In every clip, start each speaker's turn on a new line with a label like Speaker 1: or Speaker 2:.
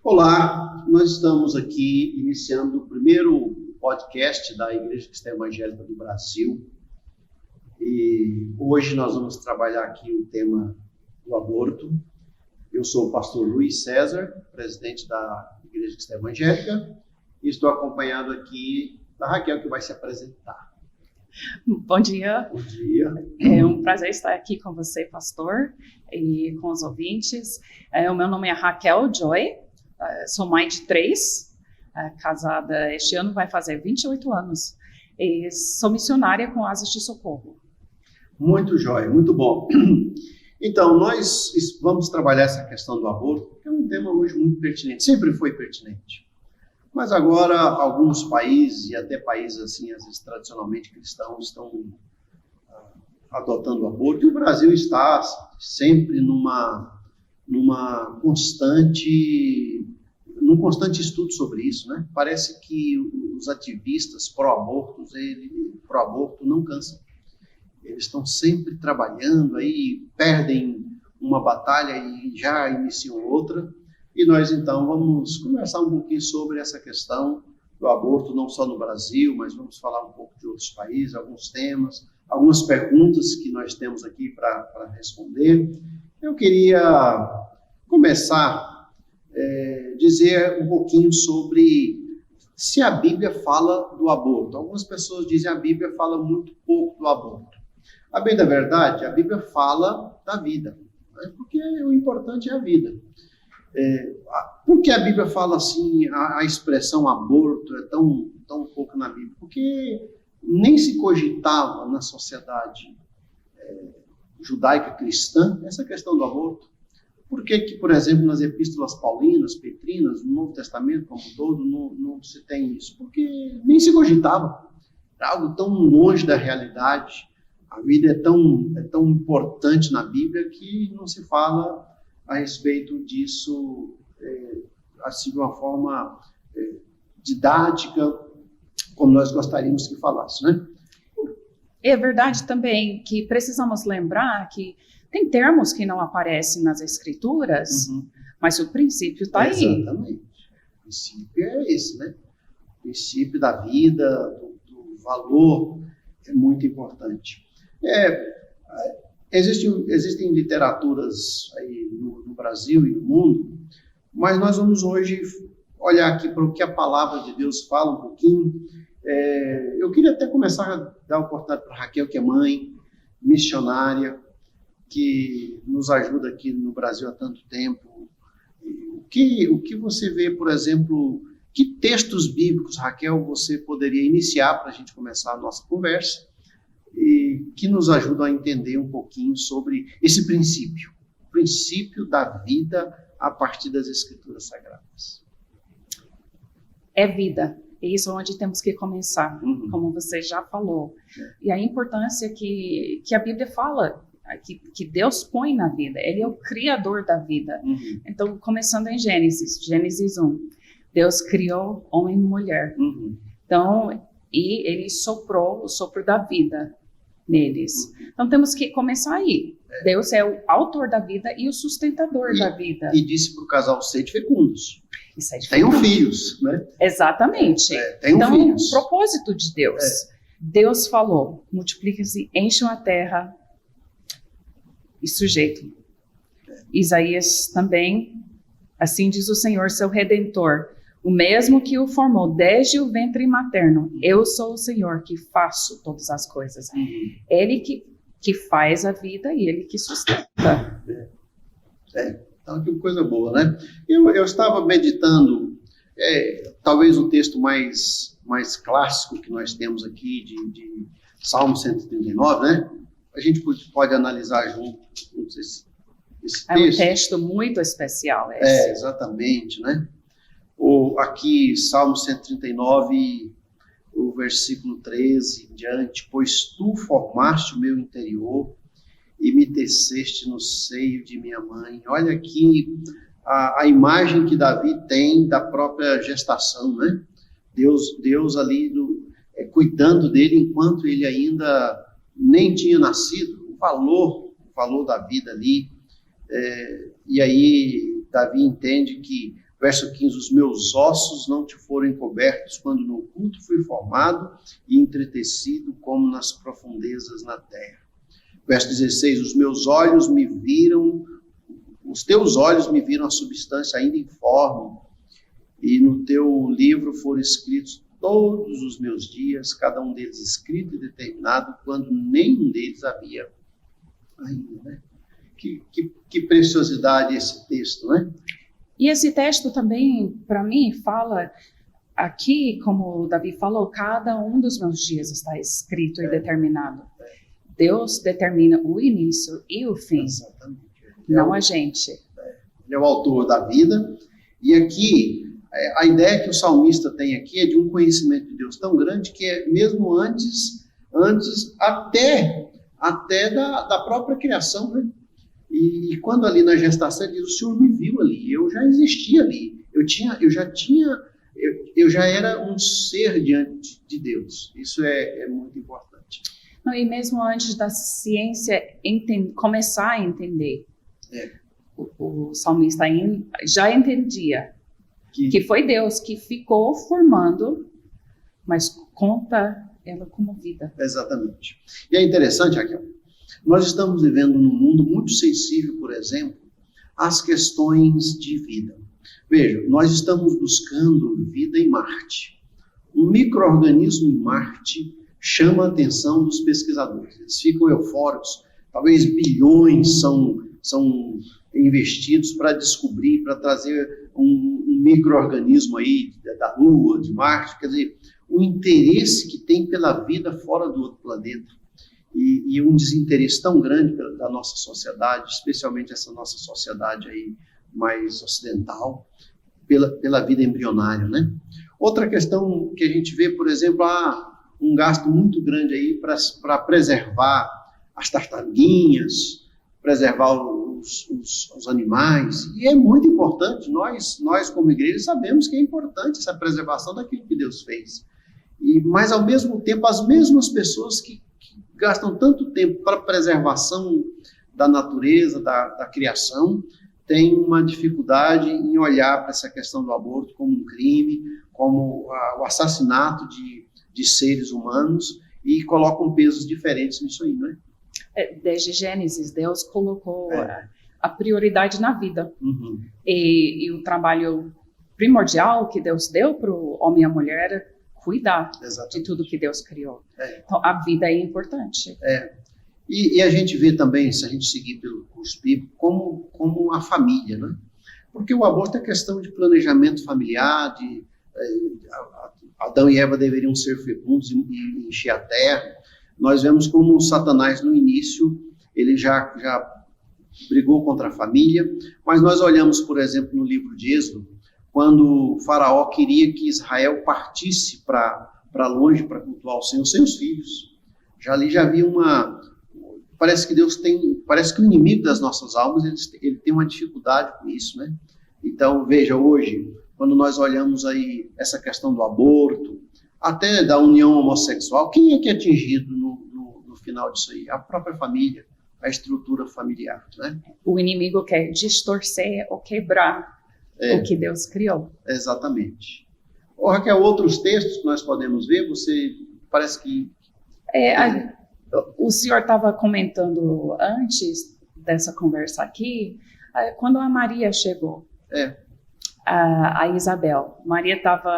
Speaker 1: Olá, nós estamos aqui iniciando o primeiro podcast da Igreja Cristã Evangélica do Brasil e hoje nós vamos trabalhar aqui o tema do aborto. Eu sou o pastor Luiz César, presidente da Igreja Cristã Evangélica, e estou acompanhado aqui da Raquel, que vai se apresentar.
Speaker 2: Bom dia.
Speaker 1: Bom dia.
Speaker 2: É um prazer estar aqui com você, pastor, e com os ouvintes. O meu nome é Raquel Joy, sou mãe de 3, casada este ano, vai fazer 28 anos, e sou missionária com Asas de Socorro.
Speaker 1: Muito jóia, muito bom. Então, nós vamos trabalhar essa questão do aborto, que é um tema hoje muito pertinente, sempre foi pertinente. Mas agora, alguns países, e até países assim, às vezes tradicionalmente cristãos, estão adotando o aborto, e o Brasil está sempre num constante estudo sobre isso, né? Parece que os ativistas pró-aborto não cansam. Eles estão sempre trabalhando, aí perdem uma batalha e já iniciam outra. E nós, então, vamos conversar um pouquinho sobre essa questão do aborto, não só no Brasil, mas vamos falar um pouco de outros países, alguns temas, algumas perguntas que nós temos aqui para responder. Eu queria começar dizer um pouquinho sobre se a Bíblia fala do aborto. Algumas pessoas dizem que a Bíblia fala muito pouco do aborto. A bem da verdade, a Bíblia fala da vida, né? Porque o importante é a vida. Por que a Bíblia fala assim, a expressão aborto é tão pouco na Bíblia? Porque nem se cogitava na sociedade judaica cristã essa questão do aborto. Por que, por exemplo, nas epístolas paulinas, petrinas, no Novo Testamento como um todo, não se tem isso? Porque nem se cogitava. Era algo tão longe da realidade. A vida é tão importante na Bíblia que não se fala a respeito disso assim de uma forma didática, como nós gostaríamos que falasse, né?
Speaker 2: É verdade também que precisamos lembrar que tem termos que não aparecem nas Escrituras, mas o princípio está aí. Exatamente.
Speaker 1: O princípio é esse, né? O princípio da vida, do valor, é muito importante. Existem literaturas aí no Brasil e no mundo, mas nós vamos hoje olhar aqui para o que a palavra de Deus fala um pouquinho. Eu queria até começar a dar a oportunidade para a Raquel, que é mãe, missionária, que nos ajuda aqui no Brasil há tanto tempo. O que você vê, por exemplo, que textos bíblicos, Raquel, você poderia iniciar para a gente começar a nossa conversa e que nos ajudam a entender um pouquinho sobre esse princípio, o princípio da vida a partir das Escrituras Sagradas?
Speaker 2: É vida. É isso onde temos que começar, como você já falou. E a importância que a Bíblia fala, que Deus põe na vida. Ele é o criador da vida. Então, começando em Gênesis 1. Deus criou homem e mulher. Então, e ele soprou o sopro da vida neles. Então, temos que começar aí. Deus é o autor da vida e o sustentador da vida.
Speaker 1: E disse para o casal, sede fecundos. Tenham filhos, né?
Speaker 2: Exatamente. Então, filhos. O propósito de Deus. Deus falou, multipliquem-se, encham a terra e sujeitem. Isaías também, assim diz o Senhor, seu Redentor, o mesmo que o formou desde o ventre materno. Eu sou o Senhor que faço todas as coisas. Ele que faz a vida e ele que sustenta.
Speaker 1: Então, que coisa boa, né? Eu estava meditando, talvez o texto mais clássico que nós temos aqui, de Salmo 139, né? A gente pode analisar junto esse texto.
Speaker 2: É um texto muito especial esse.
Speaker 1: Exatamente, né? Aqui, Salmo 139, o versículo 13 em diante, pois tu formaste o meu interior e me teceste no seio de minha mãe. Olha aqui a imagem que Davi tem da própria gestação, né? Deus ali cuidando dele enquanto ele ainda nem tinha nascido, o valor da vida ali. E aí Davi entende que Verso 15, os meus ossos não te foram encobertos quando no oculto fui formado e entretecido como nas profundezas na terra. Verso 16, os meus olhos me viram, os teus olhos me viram a substância ainda informe, e no teu livro foram escritos todos os meus dias, cada um deles escrito e determinado, quando nenhum deles havia ainda, né? Que preciosidade esse texto, né?
Speaker 2: E esse texto também, para mim, fala aqui, como o Davi falou, cada um dos meus dias está escrito e determinado. Deus determina o início e o fim, não a gente.
Speaker 1: Ele é o autor da vida, e aqui, a ideia que o salmista tem aqui é de um conhecimento de Deus tão grande que é mesmo antes até da própria criação, né? E quando ali na gestação ele diz, o Senhor me viu ali, eu já existia ali, eu já era um ser diante de Deus. Isso é muito importante.
Speaker 2: Não, e mesmo antes da ciência começar a entender, o salmista já entendia que foi Deus que ficou formando, mas conta ela como vida.
Speaker 1: Exatamente. E é interessante, Raquel, nós estamos vivendo num mundo muito sensível, por exemplo, às questões de vida. Veja, nós estamos buscando vida em Marte. Um micro-organismo em Marte chama a atenção dos pesquisadores. Eles ficam eufóricos, talvez bilhões são investidos para descobrir, para trazer um micro-organismo aí da Lua, de Marte, quer dizer, o interesse que tem pela vida fora do outro planeta. E um desinteresse tão grande da nossa sociedade, especialmente essa nossa sociedade aí mais ocidental, pela vida embrionária, né? Outra questão que a gente vê, por exemplo, um gasto muito grande aí para preservar as tartaruguinhas, preservar os animais, e é muito importante, nós como igreja sabemos que é importante essa preservação daquilo que Deus fez, mas ao mesmo tempo as mesmas pessoas que gastam tanto tempo para a preservação da natureza, da criação, têm uma dificuldade em olhar para essa questão do aborto como um crime, como o assassinato de seres humanos, e colocam pesos diferentes nisso aí, não é?
Speaker 2: Desde Gênesis, Deus colocou a prioridade na vida.
Speaker 1: Uhum.
Speaker 2: E o trabalho primordial que Deus deu para o homem e a mulher era cuidar de tudo que Deus criou. Então, a vida é importante.
Speaker 1: E a gente vê também, se a gente seguir pelo curso bíblico, como a família, né? Porque o aborto é questão de planejamento familiar, Adão e Eva deveriam ser fecundos e encher a terra. Nós vemos como Satanás, no início, ele já brigou contra a família, mas nós olhamos, por exemplo, no livro de Êxodo, quando o faraó queria que Israel partisse para longe para cultuar o Senhor sem os filhos. Ali já havia parece que o inimigo das nossas almas, ele tem uma dificuldade com isso, né? Então, veja, hoje, quando nós olhamos aí essa questão do aborto, até da união homossexual, quem é que é atingido no final disso aí? A própria família, a estrutura familiar, né?
Speaker 2: O inimigo quer distorcer ou quebrar o que Deus criou.
Speaker 1: Exatamente. Raquel, outros textos que nós podemos ver, você parece que...
Speaker 2: O senhor estava comentando antes dessa conversa aqui, quando a Maria chegou, a Isabel. Maria estava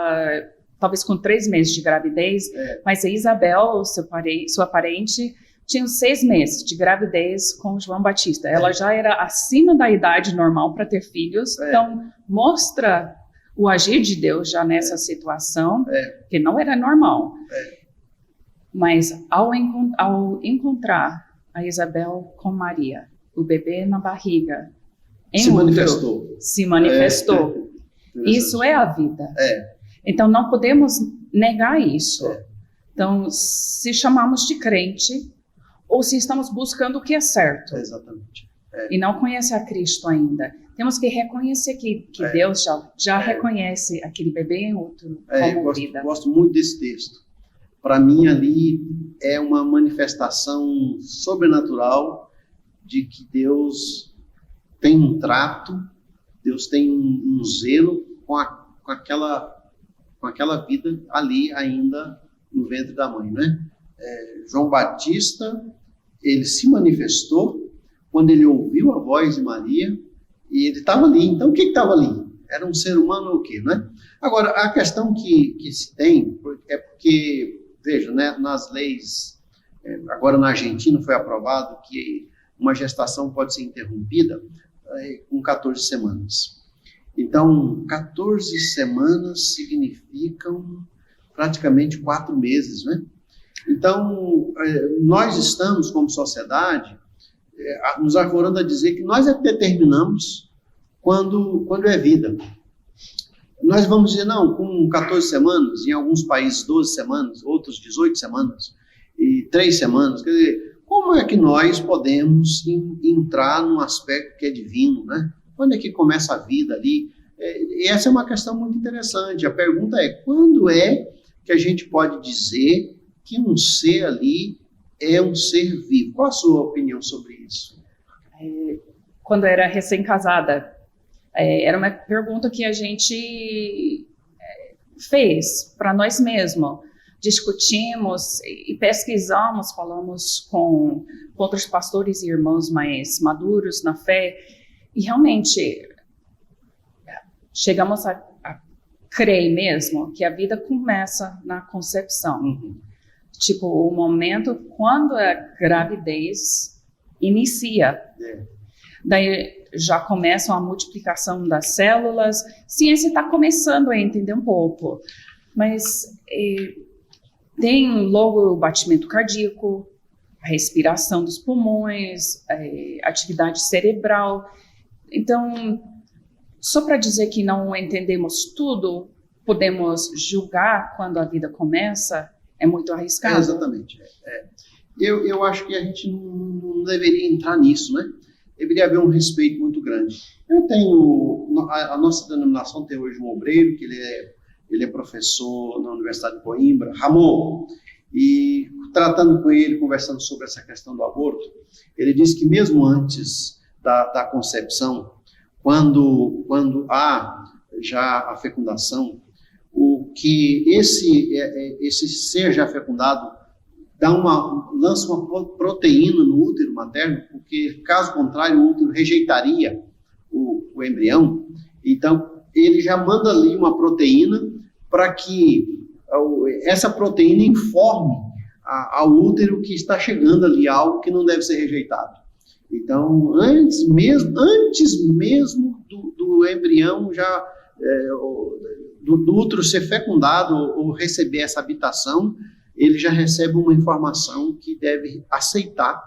Speaker 2: talvez com 3 meses de gravidez, mas a Isabel, sua parente, tinha 6 meses de gravidez com João Batista. Ela já era acima da idade normal para ter filhos, então mostra o agir de Deus já nessa situação, que não era normal. Mas ao encontrar a Isabel com Maria, o bebê na barriga, se manifestou. Isso é a vida. Então não podemos negar isso. Então, se chamamos de crente, ou se estamos buscando o que é certo.
Speaker 1: Exatamente.
Speaker 2: E não conhece a Cristo ainda. Temos que reconhecer que Deus já reconhece aquele bebê em útero como vida.
Speaker 1: Eu gosto muito desse texto. Para mim, ali é uma manifestação sobrenatural de que Deus tem um trato, Deus tem um zelo com aquela vida ali ainda no ventre da mãe, né? João Batista, ele se manifestou quando ele ouviu a voz de Maria e ele estava ali. Então, o que estava ali? Era um ser humano ou o quê, né? Agora, a questão que se tem é porque, veja, né, nas leis, agora na Argentina foi aprovado que uma gestação pode ser interrompida com 14 semanas. Então, 14 semanas significam praticamente 4 meses, né? Então, nós estamos, como sociedade, nos arvorando a dizer que nós determinamos quando é vida. Nós vamos dizer, não, com 14 semanas, em alguns países 12 semanas, outros 18 semanas, e 3 semanas, quer dizer, como é que nós podemos entrar num aspecto que é divino, né? Quando é que começa a vida ali? Essa é uma questão muito interessante. A pergunta é, quando é que a gente pode dizer que um ser ali é um ser vivo? Qual a sua opinião sobre isso?
Speaker 2: Quando eu era recém-casada, era uma pergunta que a gente fez para nós mesmos. Discutimos e pesquisamos, falamos com outros pastores e irmãos mais maduros na fé, e realmente chegamos a crer mesmo que a vida começa na concepção.
Speaker 1: Uhum.
Speaker 2: Tipo, o momento quando a gravidez inicia. Daí já começa a multiplicação das células. Ciência está começando a entender um pouco, mas tem logo o batimento cardíaco, a respiração dos pulmões, a atividade cerebral. Então, só para dizer que não entendemos tudo, podemos julgar quando a vida começa, é muito arriscado.
Speaker 1: Exatamente. Eu acho que a gente não deveria entrar nisso, né? Deveria haver um respeito muito grande. A nossa denominação tem hoje um obreiro, que ele é professor na Universidade de Coimbra, Ramon, e tratando com ele, conversando sobre essa questão do aborto, ele disse que mesmo antes da concepção, quando há já a fecundação, que esse ser já fecundado lança uma proteína no útero materno, porque, caso contrário, o útero rejeitaria o embrião. Então, ele já manda ali uma proteína para que essa proteína informe ao útero que está chegando ali algo que não deve ser rejeitado. Então, antes mesmo do embrião do útero ser fecundado ou receber essa habitação, ele já recebe uma informação que deve aceitar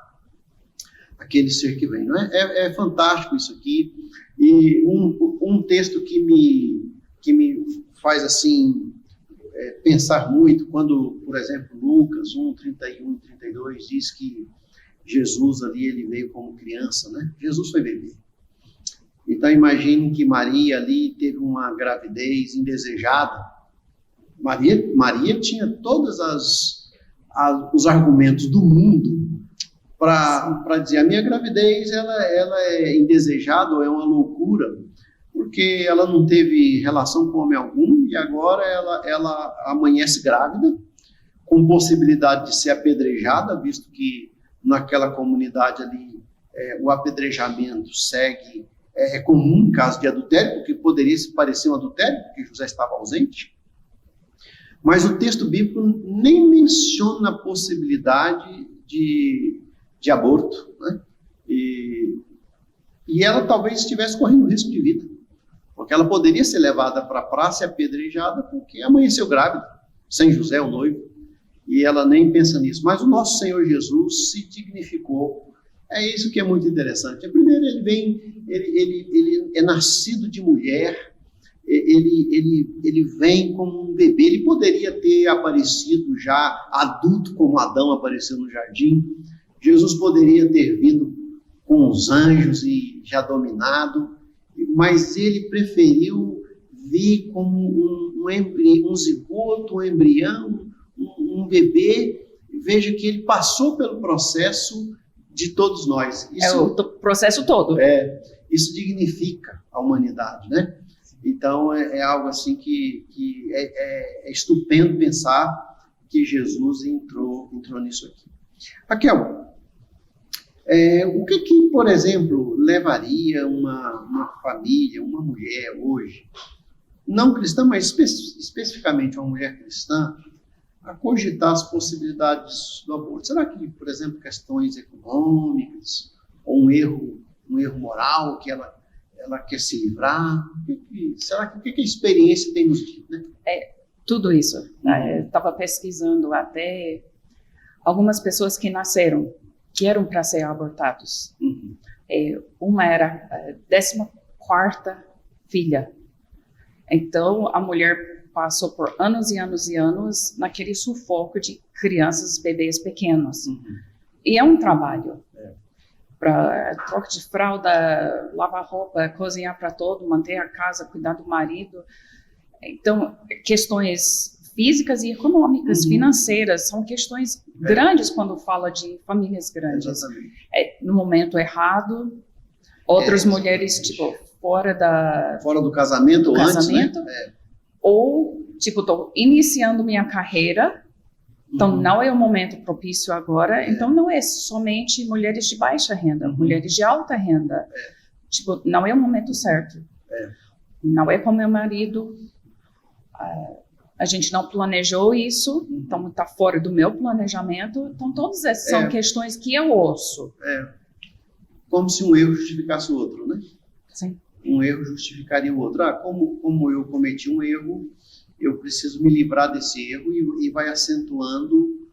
Speaker 1: aquele ser que vem. Não é? É fantástico isso aqui. E um texto que me faz assim pensar muito, quando, por exemplo, Lucas 1, 31 e 32 diz que Jesus ali, ele veio como criança, né? Jesus foi bebê. Então, imagine que Maria ali teve uma gravidez indesejada. Maria tinha todos os argumentos do mundo para dizer, a minha gravidez ela é indesejada ou é uma loucura, porque ela não teve relação com homem algum e agora ela amanhece grávida, com possibilidade de ser apedrejada, visto que naquela comunidade ali o apedrejamento é comum em caso de adultério, porque poderia se parecer um adultério, porque José estava ausente. Mas o texto bíblico nem menciona a possibilidade de aborto, né? E ela talvez estivesse correndo risco de vida, porque ela poderia ser levada para a praça e apedrejada porque amanheceu grávida, sem José, o noivo, e ela nem pensa nisso. Mas o nosso Senhor Jesus se dignificou. É isso que é muito interessante. Primeiro, ele é nascido de mulher, ele vem como um bebê. Ele poderia ter aparecido já adulto, como Adão apareceu no jardim. Jesus poderia ter vindo com os anjos e já dominado, mas ele preferiu vir como um zigoto, um embrião, um bebê. Veja que ele passou pelo processo de todos nós.
Speaker 2: Isso, o processo todo.
Speaker 1: Isso dignifica a humanidade, né? Então, é algo assim que é estupendo pensar que Jesus entrou nisso aqui. Raquel, o que, por exemplo, levaria uma família, uma mulher hoje, não cristã, mas especificamente uma mulher cristã, a cogitar as possibilidades do aborto? Será que, por exemplo, questões econômicas, ou um erro moral que ela quer se livrar? Será que o que a experiência tem nos dito, né?
Speaker 2: Tudo isso. Estava pesquisando até algumas pessoas que nasceram, que eram para ser abortados.
Speaker 1: Uhum.
Speaker 2: Uma era a 14ª filha. Então, a mulher passou por anos e anos e anos naquele sufoco de crianças, bebês pequenos.
Speaker 1: Uhum.
Speaker 2: E é um trabalho. Para troca de fralda, lavar roupa, cozinhar para todo, manter a casa, cuidar do marido. Então, questões físicas e econômicas, financeiras, são questões grandes quando fala de famílias grandes.
Speaker 1: Exatamente.
Speaker 2: No momento errado, outras mulheres, tipo, fora
Speaker 1: do casamento, ou antes, né?
Speaker 2: Ou, tipo, estou iniciando minha carreira, então não é o momento propício agora, então não é somente mulheres de baixa renda, mulheres de alta renda. Tipo, não é o momento certo. Não é com meu marido, a gente não planejou isso, então está fora do meu planejamento, então todas essas são questões que eu ouço.
Speaker 1: Como se um erro justificasse o outro, né?
Speaker 2: Sim.
Speaker 1: Um erro justificaria o outro. Como eu cometi um erro, eu preciso me livrar desse erro, e vai acentuando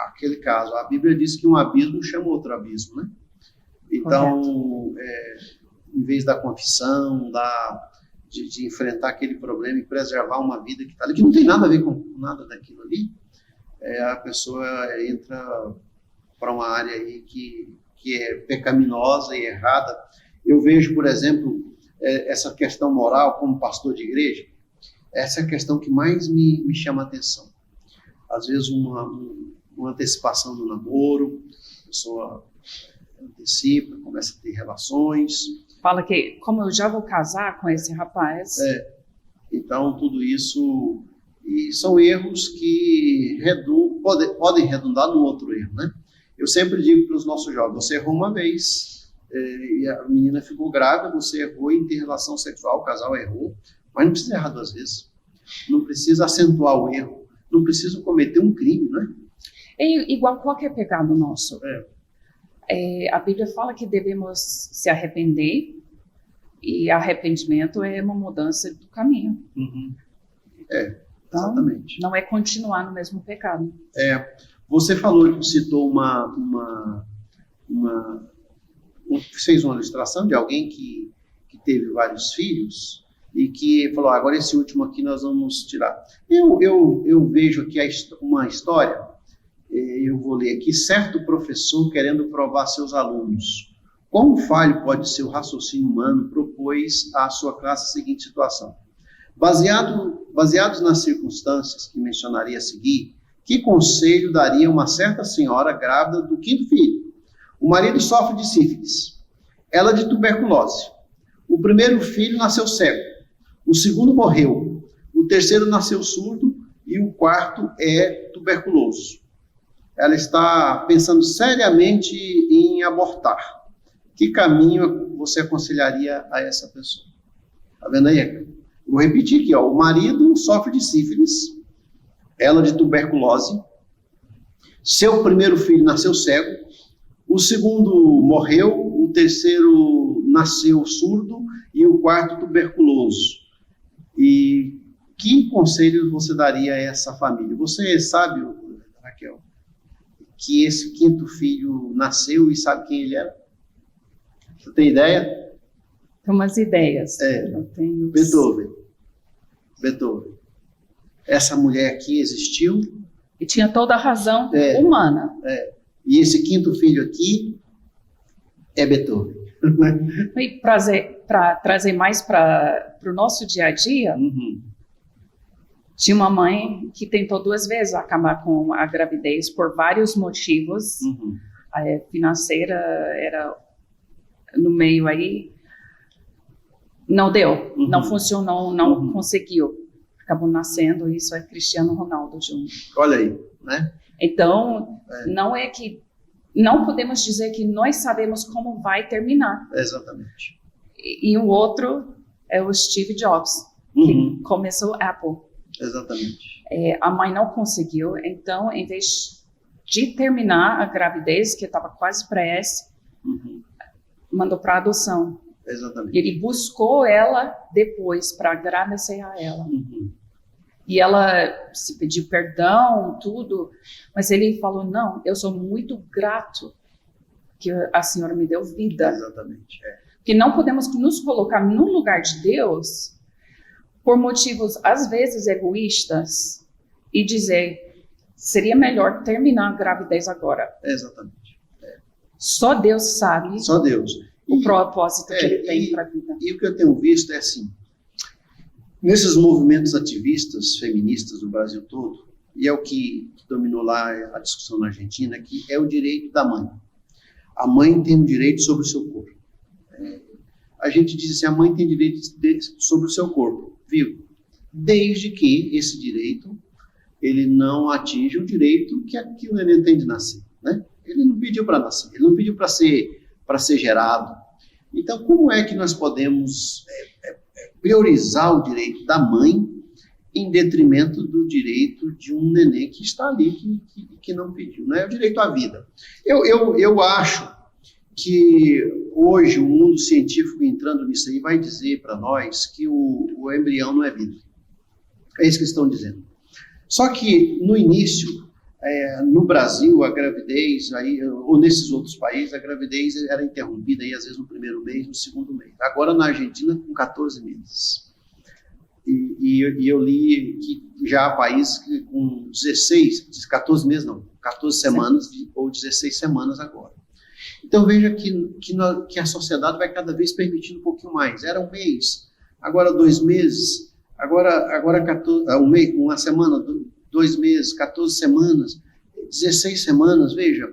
Speaker 1: aquele caso. A Bíblia diz que um abismo chama outro abismo, né? Então, em vez da confissão, de enfrentar aquele problema e preservar uma vida que está ali, que não tem nada a ver com nada daquilo ali, a pessoa entra para uma área aí que é pecaminosa e errada. Eu vejo, por exemplo, essa questão moral como pastor de igreja, essa é a questão que mais me chama a atenção. Às vezes uma antecipação do namoro, a pessoa antecipa, começa a ter relações.
Speaker 2: Fala que, como eu já vou casar com esse rapaz...
Speaker 1: Então, tudo isso... E são erros que podem redundar num outro erro, né? Eu sempre digo para os nossos jovens, você errou uma vez, e a menina ficou grávida, você errou em ter relação sexual, o casal errou, mas não precisa errar 2 vezes. Não precisa acentuar o erro, não precisa cometer um crime, né?
Speaker 2: É igual qualquer pecado nosso. A Bíblia fala que devemos se arrepender, e arrependimento é uma mudança do caminho.
Speaker 1: Então, exatamente.
Speaker 2: Não é continuar no mesmo pecado.
Speaker 1: Você citou fez uma ilustração de alguém que teve vários filhos e que falou, agora esse último aqui nós vamos tirar. Eu vejo aqui uma história, eu vou ler aqui, certo professor querendo provar a seus alunos quão falho pode ser o raciocínio humano, propôs à sua classe a seguinte situação. Baseados nas circunstâncias que mencionaria a seguir, que conselho daria uma certa senhora grávida do 5º filho? O marido sofre de sífilis, ela de tuberculose. O primeiro filho nasceu cego, o segundo morreu, o terceiro nasceu surdo e o quarto é tuberculoso. Ela está pensando seriamente em abortar. Que caminho você aconselharia a essa pessoa? Está vendo aí? Vou repetir aqui, ó. O marido sofre de sífilis, ela de tuberculose, seu primeiro filho nasceu cego, o segundo morreu, o terceiro nasceu surdo e o quarto tuberculoso. E que conselho você daria a essa família? Você sabe, Raquel, que esse 5º filho nasceu e sabe quem ele era? Você tem ideia?
Speaker 2: Tem umas ideias. Eu tenho...
Speaker 1: Beethoven. Essa mulher aqui existiu.
Speaker 2: E tinha toda a razão humana.
Speaker 1: E esse 5º filho aqui é Beethoven.
Speaker 2: E para trazer mais para o nosso dia a dia, tinha uma mãe que tentou 2 vezes acabar com a gravidez por vários motivos. A financeira era no meio aí. Não deu, não funcionou, não conseguiu. Acabou nascendo, isso é Cristiano Ronaldo Júnior.
Speaker 1: Olha aí, né?
Speaker 2: Então, não podemos dizer que nós sabemos como vai terminar.
Speaker 1: Exatamente.
Speaker 2: E o outro é o Steve Jobs, que começou a Apple.
Speaker 1: Exatamente.
Speaker 2: A mãe não conseguiu, então, em vez de terminar a gravidez, que estava quase pré-S, mandou para adoção.
Speaker 1: Exatamente.
Speaker 2: Ele buscou ela depois para agradecer a ela. E ela se pediu perdão, tudo, mas ele falou, não, eu sou muito grato que a senhora me deu vida.
Speaker 1: Exatamente.
Speaker 2: Porque não podemos nos colocar no lugar de Deus por motivos, às vezes, egoístas e dizer, seria melhor terminar a gravidez agora.
Speaker 1: Exatamente.
Speaker 2: Só Deus sabe.
Speaker 1: Só Deus.
Speaker 2: O propósito que ele tem para a vida.
Speaker 1: E o que eu tenho visto é assim, nesses movimentos ativistas, feministas do Brasil todo, e é o que dominou lá a discussão na Argentina, que é o direito da mãe. A mãe tem o direito sobre o seu corpo. A gente diz assim, a mãe tem direito sobre o seu corpo, viu? Desde que esse direito, ele não atinja o direito que o neném tem de nascer, né? Ele não pediu para nascer, ele não pediu para ser gerado. Então, como é que nós podemos priorizar o direito da mãe em detrimento do direito de um neném que está ali, que não pediu, né? O direito à vida. Eu acho que hoje o mundo científico entrando nisso aí vai dizer para nós que o embrião não é vida. É isso que estão dizendo. Só que, no início, no Brasil, a gravidez, ou nesses outros países, a gravidez era interrompida, aí, às vezes, no primeiro mês, no segundo mês. Agora, na Argentina, com 14 meses. E eu li que já há países com 14 meses não, 14 semanas, ou 16 semanas agora. Então, veja que a sociedade vai cada vez permitindo um pouquinho mais. Era um mês, agora 2 meses, agora 14, uma semana, 2 meses, 14 semanas, 16 semanas, veja,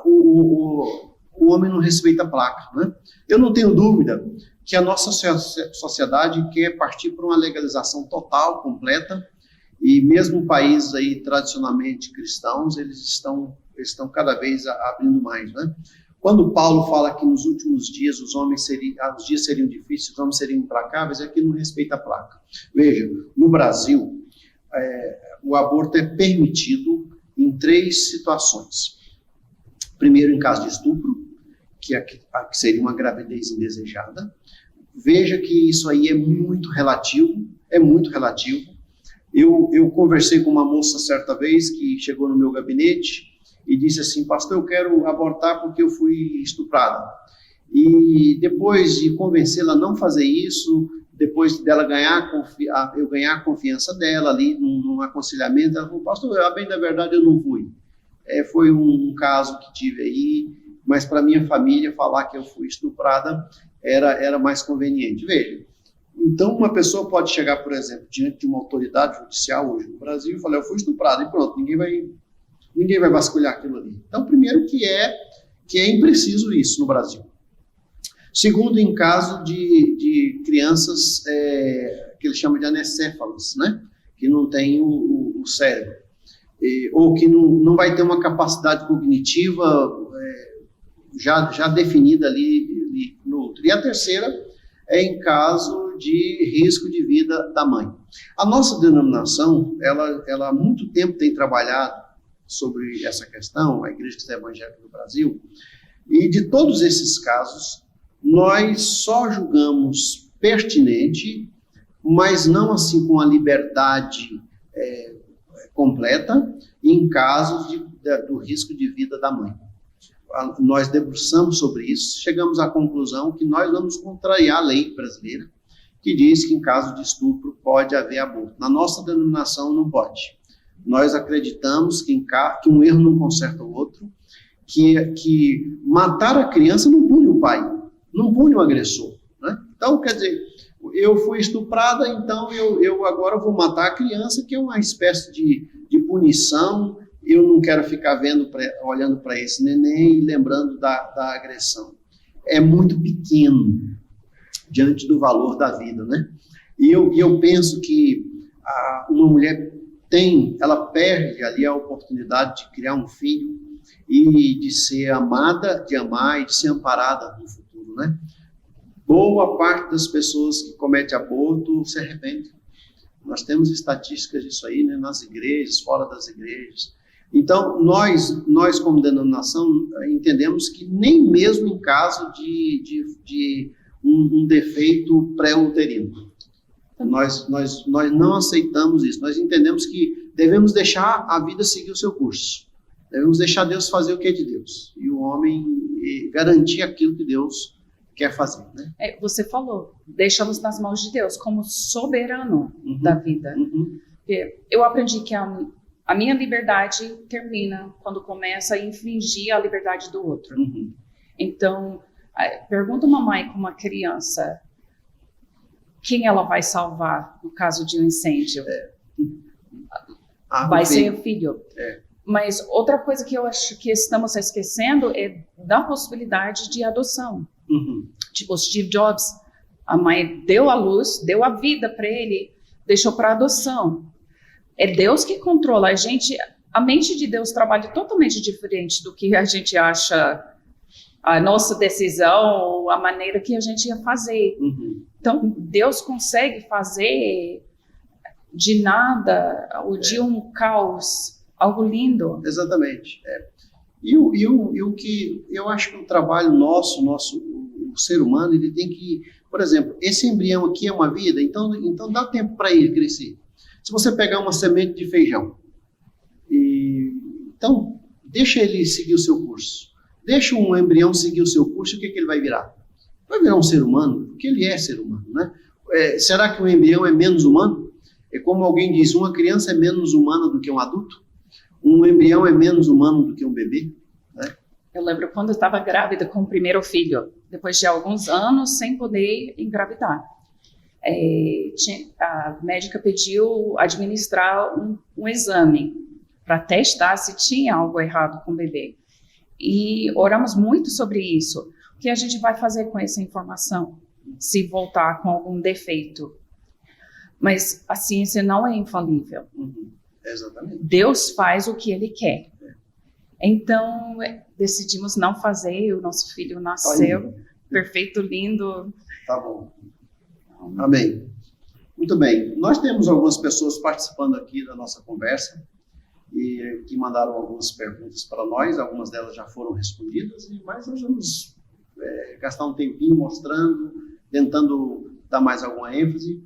Speaker 1: o homem não respeita a placa, né? Eu não tenho dúvida que a nossa sociedade quer partir para uma legalização total, completa, e mesmo países aí tradicionalmente cristãos, eles estão cada vez abrindo mais, né? Quando Paulo fala que nos últimos dias os dias seriam difíceis, os homens seriam implacáveis, é que não respeita a placa. Veja, no Brasil, o aborto é permitido em 3 situações. Primeiro, em caso de estupro, que seria uma gravidez indesejada. Veja que isso aí é muito relativo, Eu conversei com uma moça certa vez que chegou no meu gabinete e disse assim, pastor, eu quero abortar porque eu fui estuprada. E depois de convencê-la a não fazer isso, depois dela eu ganhar a confiança dela ali num aconselhamento, ela falou, pastor, a bem da verdade eu não fui. Foi um caso que tive aí, mas para minha família falar que eu fui estuprada era mais conveniente. Veja, então uma pessoa pode chegar, por exemplo, diante de uma autoridade judicial hoje no Brasil e falar, eu fui estuprada e pronto, ninguém vai vasculhar aquilo ali. Então, primeiro que é impreciso isso no Brasil. Segundo, em caso de crianças que eles chamam de anencéfalas, né? Que não tem o cérebro, ou que não vai ter uma capacidade cognitiva já definida ali no outro. E a terceira é em caso de risco de vida da mãe. A nossa denominação, ela há muito tempo tem trabalhado sobre essa questão, a Igreja Cristã Evangélica do Brasil, e de todos esses casos, nós só julgamos pertinente, mas não assim com a liberdade completa, em casos do risco de vida da mãe. Nós debruçamos sobre isso, chegamos à conclusão que nós vamos contrariar a lei brasileira, que diz que em caso de estupro pode haver aborto. Na nossa denominação não pode. Nós acreditamos que um erro não conserta o outro, que matar a criança não pune o pai, não pune o agressor, né? Então, quer dizer, eu fui estuprada, então eu agora vou matar a criança, que é uma espécie de punição. Eu não quero ficar olhando para esse neném e lembrando da agressão. É muito pequeno. diante do valor da vida, né? E eu penso que uma mulher ela perde ali a oportunidade de criar um filho e de ser amada, de amar e de ser amparada no futuro, né? Boa parte das pessoas que cometem aborto se arrependem. Nós temos estatísticas disso aí, né? Nas igrejas, fora das igrejas. Então, nós como denominação, entendemos que nem mesmo em caso de um defeito pré-uterino, nós não aceitamos isso. Nós entendemos que devemos deixar a vida seguir o seu curso. Devemos deixar Deus fazer o que é de Deus. E o homem garantir aquilo que Deus quer fazer, né?
Speaker 2: Você falou, deixamos nas mãos de Deus como soberano da vida. Eu aprendi que a minha liberdade termina quando começa a infringir a liberdade do outro. Então, pergunta uma mãe com uma criança, quem ela vai salvar no caso de um incêndio? Vai ser o filho. Mas outra coisa que eu acho que estamos esquecendo é da possibilidade de adoção. Tipo, Steve Jobs, a mãe deu a luz, deu a vida para ele, deixou para adoção. É Deus que controla. A mente de Deus trabalha totalmente diferente do que a gente acha a nossa decisão, a maneira que a gente ia fazer. Então, Deus consegue fazer de nada, ou de um caos, algo lindo.
Speaker 1: Exatamente. E o que eu acho que o trabalho nosso, o ser humano, ele tem que, por exemplo, esse embrião aqui é uma vida, então dá tempo para ele crescer. Se você pegar uma semente de feijão, então deixa ele seguir o seu curso. Deixa um embrião seguir o seu curso, o que ele vai virar? Vai virar um ser humano, porque ele é ser humano, né? Será que o embrião é menos humano? É como alguém diz, uma criança é menos humana do que um adulto? Um embrião é menos humano do que um bebê? Né?
Speaker 2: Eu lembro quando eu estava grávida com o primeiro filho, depois de alguns anos sem poder engravidar. A médica pediu administrar um exame para testar se tinha algo errado com o bebê. E oramos muito sobre isso. O que a gente vai fazer com essa informação? Se voltar com algum defeito. Mas a ciência não é infalível.
Speaker 1: Exatamente.
Speaker 2: Deus faz o que Ele quer. Então, decidimos não fazer. O nosso filho nasceu, perfeito, lindo.
Speaker 1: Tá bom. Amém. Muito bem. Nós temos algumas pessoas participando aqui da nossa conversa e que mandaram algumas perguntas para nós. Algumas delas já foram respondidas, mas nós vamos gastar um tempinho mostrando, tentando dar mais alguma ênfase.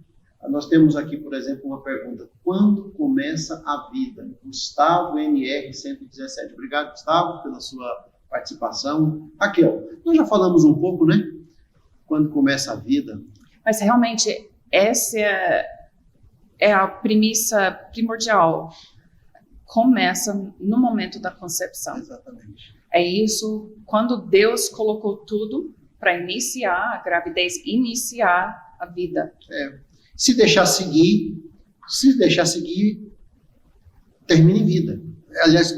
Speaker 1: Nós temos aqui, por exemplo, uma pergunta. Quando começa a vida? Gustavo NR 117. Obrigado, Gustavo, pela sua participação. Raquel, nós já falamos um pouco, né? Quando começa a vida.
Speaker 2: Mas realmente, essa é a premissa primordial. Começa no momento da concepção.
Speaker 1: Exatamente.
Speaker 2: É isso, quando Deus colocou tudo para iniciar a gravidez, iniciar a vida.
Speaker 1: Se deixar seguir, termina em vida. Aliás,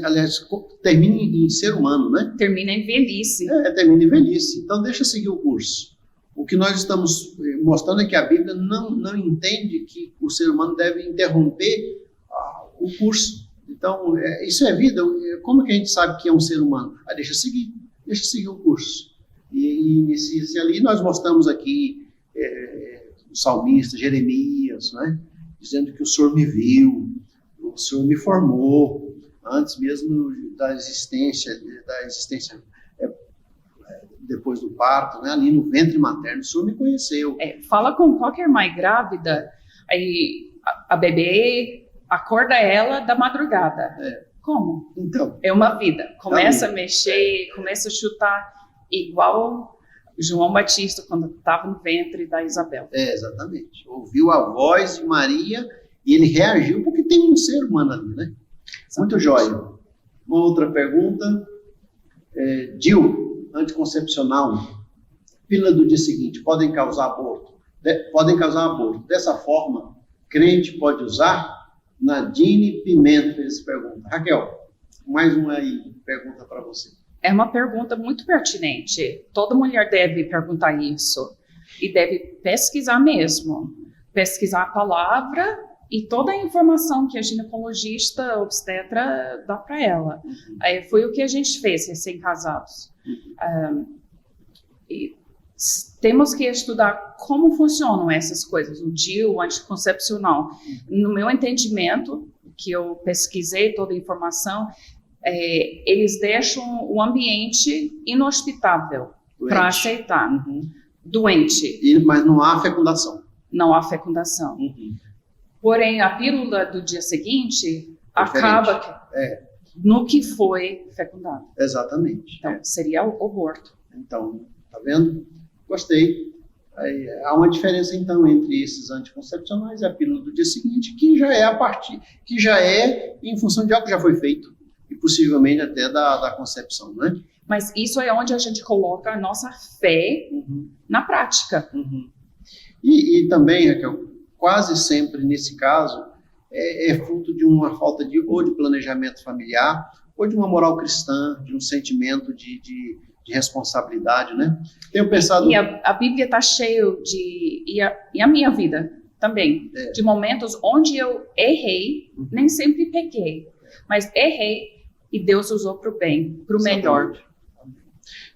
Speaker 1: termina em ser humano, né?
Speaker 2: Termina em velhice.
Speaker 1: Termina em velhice. Então, deixa seguir o curso. O que nós estamos mostrando é que a Bíblia não entende que o ser humano deve interromper o curso. Então, isso é vida. Como que a gente sabe que é um ser humano? Deixa seguir o curso. E inicia-se ali. Nós mostramos aqui o salmista Jeremias, né? Dizendo que o Senhor me viu, o Senhor me formou, antes mesmo da existência depois do parto, né? Ali no ventre materno, o Senhor me conheceu.
Speaker 2: Fala com qualquer mãe grávida, aí a bebê acorda ela da madrugada. Como?
Speaker 1: Então.
Speaker 2: É uma vida. Começa a mexer, começa a chutar, igual João Batista, quando estava no ventre da Isabel.
Speaker 1: Exatamente. Ouviu a voz de Maria e ele reagiu, porque tem um ser humano ali, né? Exatamente. Muito jóia. Uma outra pergunta. DIU, anticoncepcional, pílula do dia seguinte, podem causar aborto? Podem causar aborto. Dessa forma, crente pode usar? Nadine Pimenta fez essa pergunta. Raquel, mais uma aí, pergunta para você.
Speaker 2: É uma pergunta muito pertinente. Toda mulher deve perguntar isso. E deve pesquisar mesmo. Pesquisar a palavra e toda a informação que a ginecologista, obstetra dá para ela. Foi o que a gente fez, recém-casados. E temos que estudar como funcionam essas coisas, o DIU, o anticoncepcional. No meu entendimento, que eu pesquisei toda a informação, eles deixam o ambiente inhospitável para aceitar. Doente.
Speaker 1: Mas não há fecundação.
Speaker 2: Não há fecundação. Porém, a pílula do dia seguinte acaba no que foi fecundado.
Speaker 1: Exatamente.
Speaker 2: Então, seria o aborto.
Speaker 1: Então, tá vendo? Gostei. Há uma diferença, então, entre esses anticoncepcionais e a pílula do dia seguinte, que já é em função de algo que já foi feito, e possivelmente até da concepção, né?
Speaker 2: Mas isso é onde a gente coloca a nossa fé na prática.
Speaker 1: E também, Raquel, quase sempre nesse caso, é fruto de uma falta ou de planejamento familiar, ou de uma moral cristã, de um sentimento de responsabilidade, né? Tenho pensado...
Speaker 2: E a Bíblia está cheia e a minha vida também, de momentos onde eu errei, nem sempre pequei, mas errei e Deus usou para o bem, para o melhor.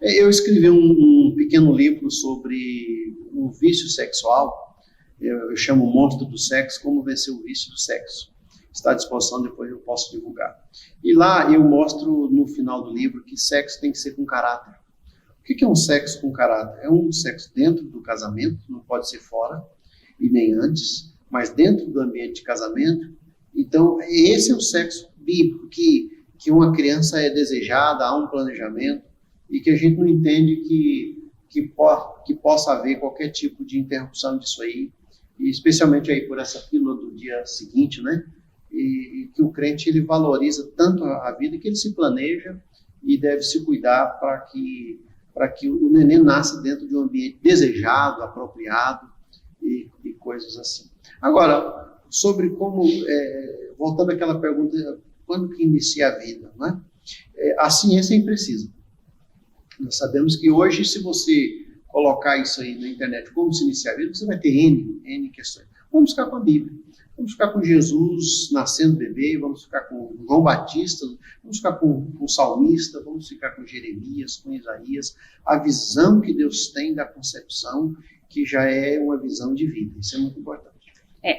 Speaker 1: Eu escrevi um pequeno livro sobre o vício sexual. Eu chamo o Monstro do Sexo, como vencer o vício do sexo. Está à disposição, depois eu posso divulgar. E lá eu mostro no final do livro que sexo tem que ser com caráter. O que é um sexo com caráter? É um sexo dentro do casamento, não pode ser fora e nem antes, mas dentro do ambiente de casamento. Então, esse é o sexo bíblico, que uma criança é desejada, há um planejamento, e que a gente não entende que possa haver qualquer tipo de interrupção disso aí, e especialmente aí por essa pílula do dia seguinte, né? E que o crente ele valoriza tanto a vida que ele se planeja e deve se cuidar para que o neném nasça dentro de um ambiente desejado, apropriado e coisas assim. Agora, sobre como, voltando àquela pergunta, quando que inicia a vida, né? A ciência é imprecisa. Nós sabemos que hoje, se você colocar isso aí na internet, como se iniciar a vida, você vai ter N questões. Vamos ficar com a Bíblia. Vamos ficar com Jesus nascendo bebê, vamos ficar com João Batista, vamos ficar com o salmista, vamos ficar com Jeremias, com Isaías. A visão que Deus tem da concepção, que já é uma visão de vida. Isso é muito importante.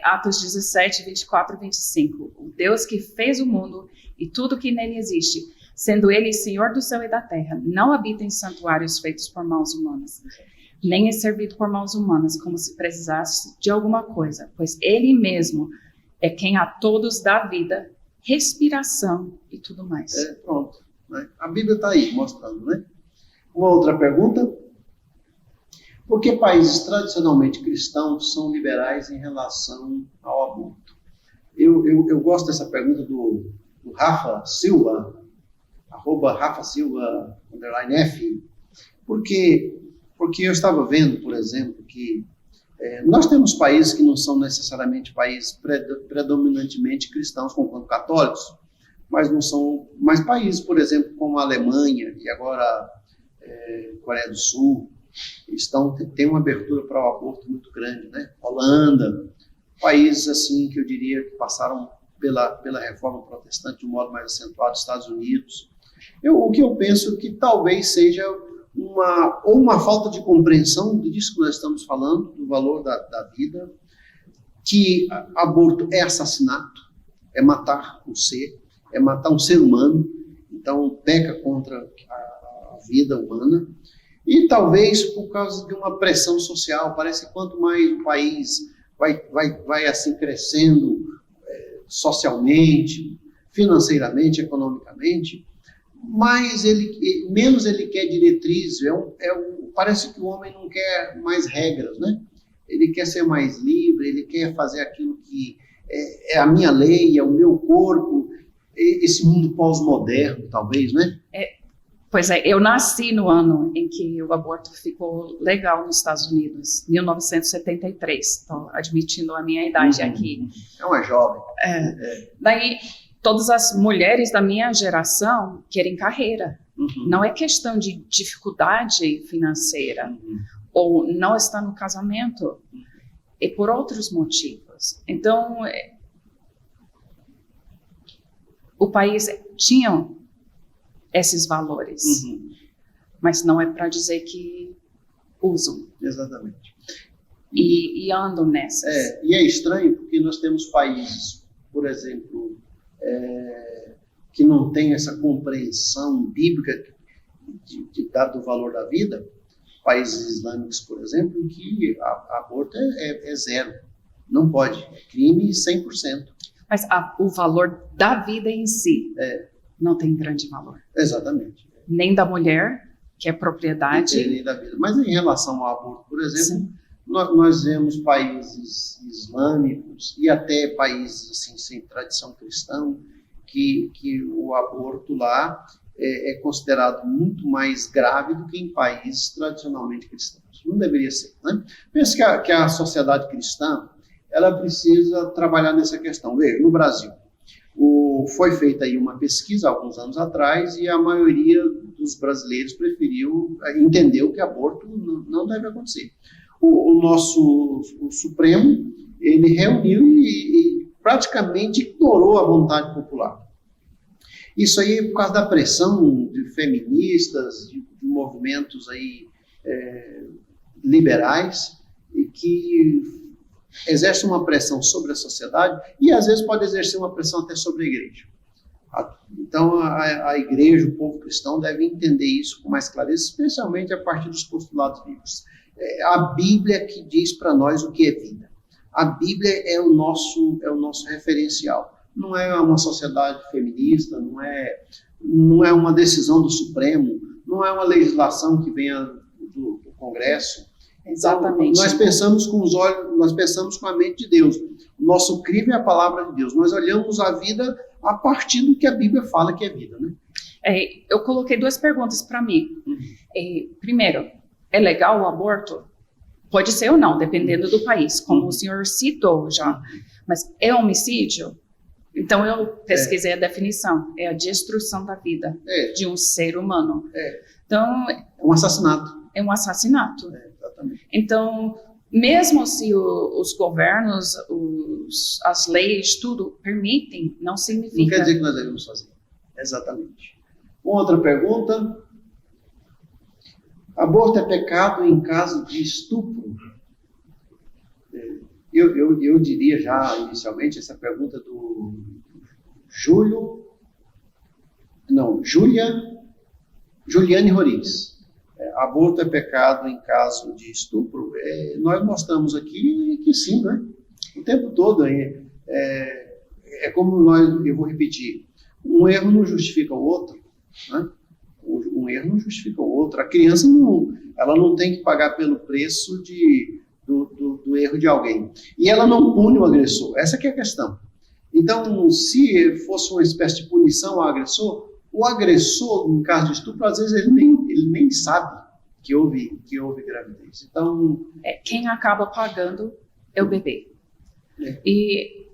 Speaker 2: Atos 17, 24 e 25. O Deus que fez o mundo e tudo que nele existe, sendo ele Senhor do céu e da terra, não habita em santuários feitos por mãos humanas, nem é servido por mãos humanas, como se precisasse de alguma coisa, pois ele mesmo é quem a todos dá vida, respiração e tudo mais.
Speaker 1: Pronto. Né? A Bíblia está aí, mostrando, né? Uma outra pergunta. Por que países tradicionalmente cristãos são liberais em relação ao aborto? Eu gosto dessa pergunta do Rafa Silva, @RafaSilva _F, porque eu estava vendo, por exemplo, que nós temos países que não são necessariamente países predominantemente cristãos, como católicos, mas não são mais países, por exemplo, como a Alemanha e agora Coreia do Sul, tem uma abertura para o aborto muito grande, né? Holanda, países assim que eu diria que passaram pela reforma protestante de um modo mais acentuado, Estados Unidos. O que eu penso que talvez seja uma falta de compreensão disso que nós estamos falando, do valor da vida, que aborto é assassinato, é matar um ser, é matar um ser humano, então peca contra a vida humana, e talvez por causa de uma pressão social. Parece que quanto mais o país vai assim crescendo socialmente, financeiramente, economicamente, menos ele quer diretriz. Parece que o homem não quer mais regras, né? Ele quer ser mais livre, ele quer fazer aquilo que é a minha lei, é o meu corpo, esse mundo pós-moderno, talvez, né?
Speaker 2: Pois é, eu nasci no ano em que o aborto ficou legal nos Estados Unidos, 1973, estou admitindo a minha idade aqui.
Speaker 1: É uma jovem.
Speaker 2: Daí, todas as mulheres da minha geração querem carreira. Não é questão de dificuldade financeira. ou não está no casamento, é por outros motivos. Então, o país tinha esses valores, mas não é para dizer que usam.
Speaker 1: Exatamente.
Speaker 2: E andam nessas.
Speaker 1: E é estranho porque nós temos países, por exemplo, que não têm essa compreensão bíblica do valor da vida, países islâmicos, por exemplo, em que aborto é zero. Não pode. É crime 100%.
Speaker 2: Mas o valor da vida em si não tem grande valor.
Speaker 1: Exatamente.
Speaker 2: Nem da mulher, que é propriedade.
Speaker 1: Nem da vida. Mas em relação ao aborto, por exemplo, nós vemos países islâmicos e até países assim, sem tradição cristã, que o aborto lá é considerado muito mais grave do que em países tradicionalmente cristãos. Não deveria ser, né? Penso que a sociedade cristã, ela precisa trabalhar nessa questão. Veja, no Brasil, foi feita aí uma pesquisa há alguns anos atrás e a maioria dos brasileiros entendeu que aborto não deve acontecer. O Supremo, ele reuniu e praticamente ignorou a vontade popular. Isso aí é por causa da pressão de feministas, de movimentos aí, liberais, que exercem uma pressão sobre a sociedade e às vezes pode exercer uma pressão até sobre a igreja. Então a igreja, o povo cristão deve entender isso com mais clareza, especialmente a partir dos postulados bíblicos. A Bíblia que diz para nós o que é vida. A Bíblia é o nosso referencial. Não é uma sociedade feminista, não é uma decisão do Supremo, não é uma legislação que venha do Congresso.
Speaker 2: Exatamente.
Speaker 1: Então, nós pensamos com os olhos, nós pensamos com a mente de Deus. O nosso crivo é a palavra de Deus. Nós olhamos a vida a partir do que a Bíblia fala que é vida, né?
Speaker 2: Eu coloquei 2 perguntas para mim. Primeiro, é legal o aborto? Pode ser ou não, dependendo do país, como o senhor citou já. Mas é homicídio? Então, eu pesquisei a definição. É a destruição da vida de um ser humano. Então,
Speaker 1: é um assassinato.
Speaker 2: É um assassinato.
Speaker 1: Exatamente.
Speaker 2: Então, mesmo se os governos, as leis, tudo permitem, não significa...
Speaker 1: Não quer dizer que nós devemos fazer. Exatamente. Outra pergunta. Aborto é pecado em caso de estupro? Eu diria já inicialmente essa pergunta do Juliane Roriz. Aborto é pecado em caso de estupro? Nós mostramos aqui que sim, né? O tempo todo. Como eu vou repetir, um erro não justifica o outro, né? Um erro não justifica o outro. A criança ela não tem que pagar pelo preço do erro de alguém. E ela não pune o agressor. Essa que é a questão. Então, se fosse uma espécie de punição ao agressor, o agressor, no caso de estupro, às vezes ele nem sabe que houve gravidez. Então,
Speaker 2: quem acaba pagando é o bebê. E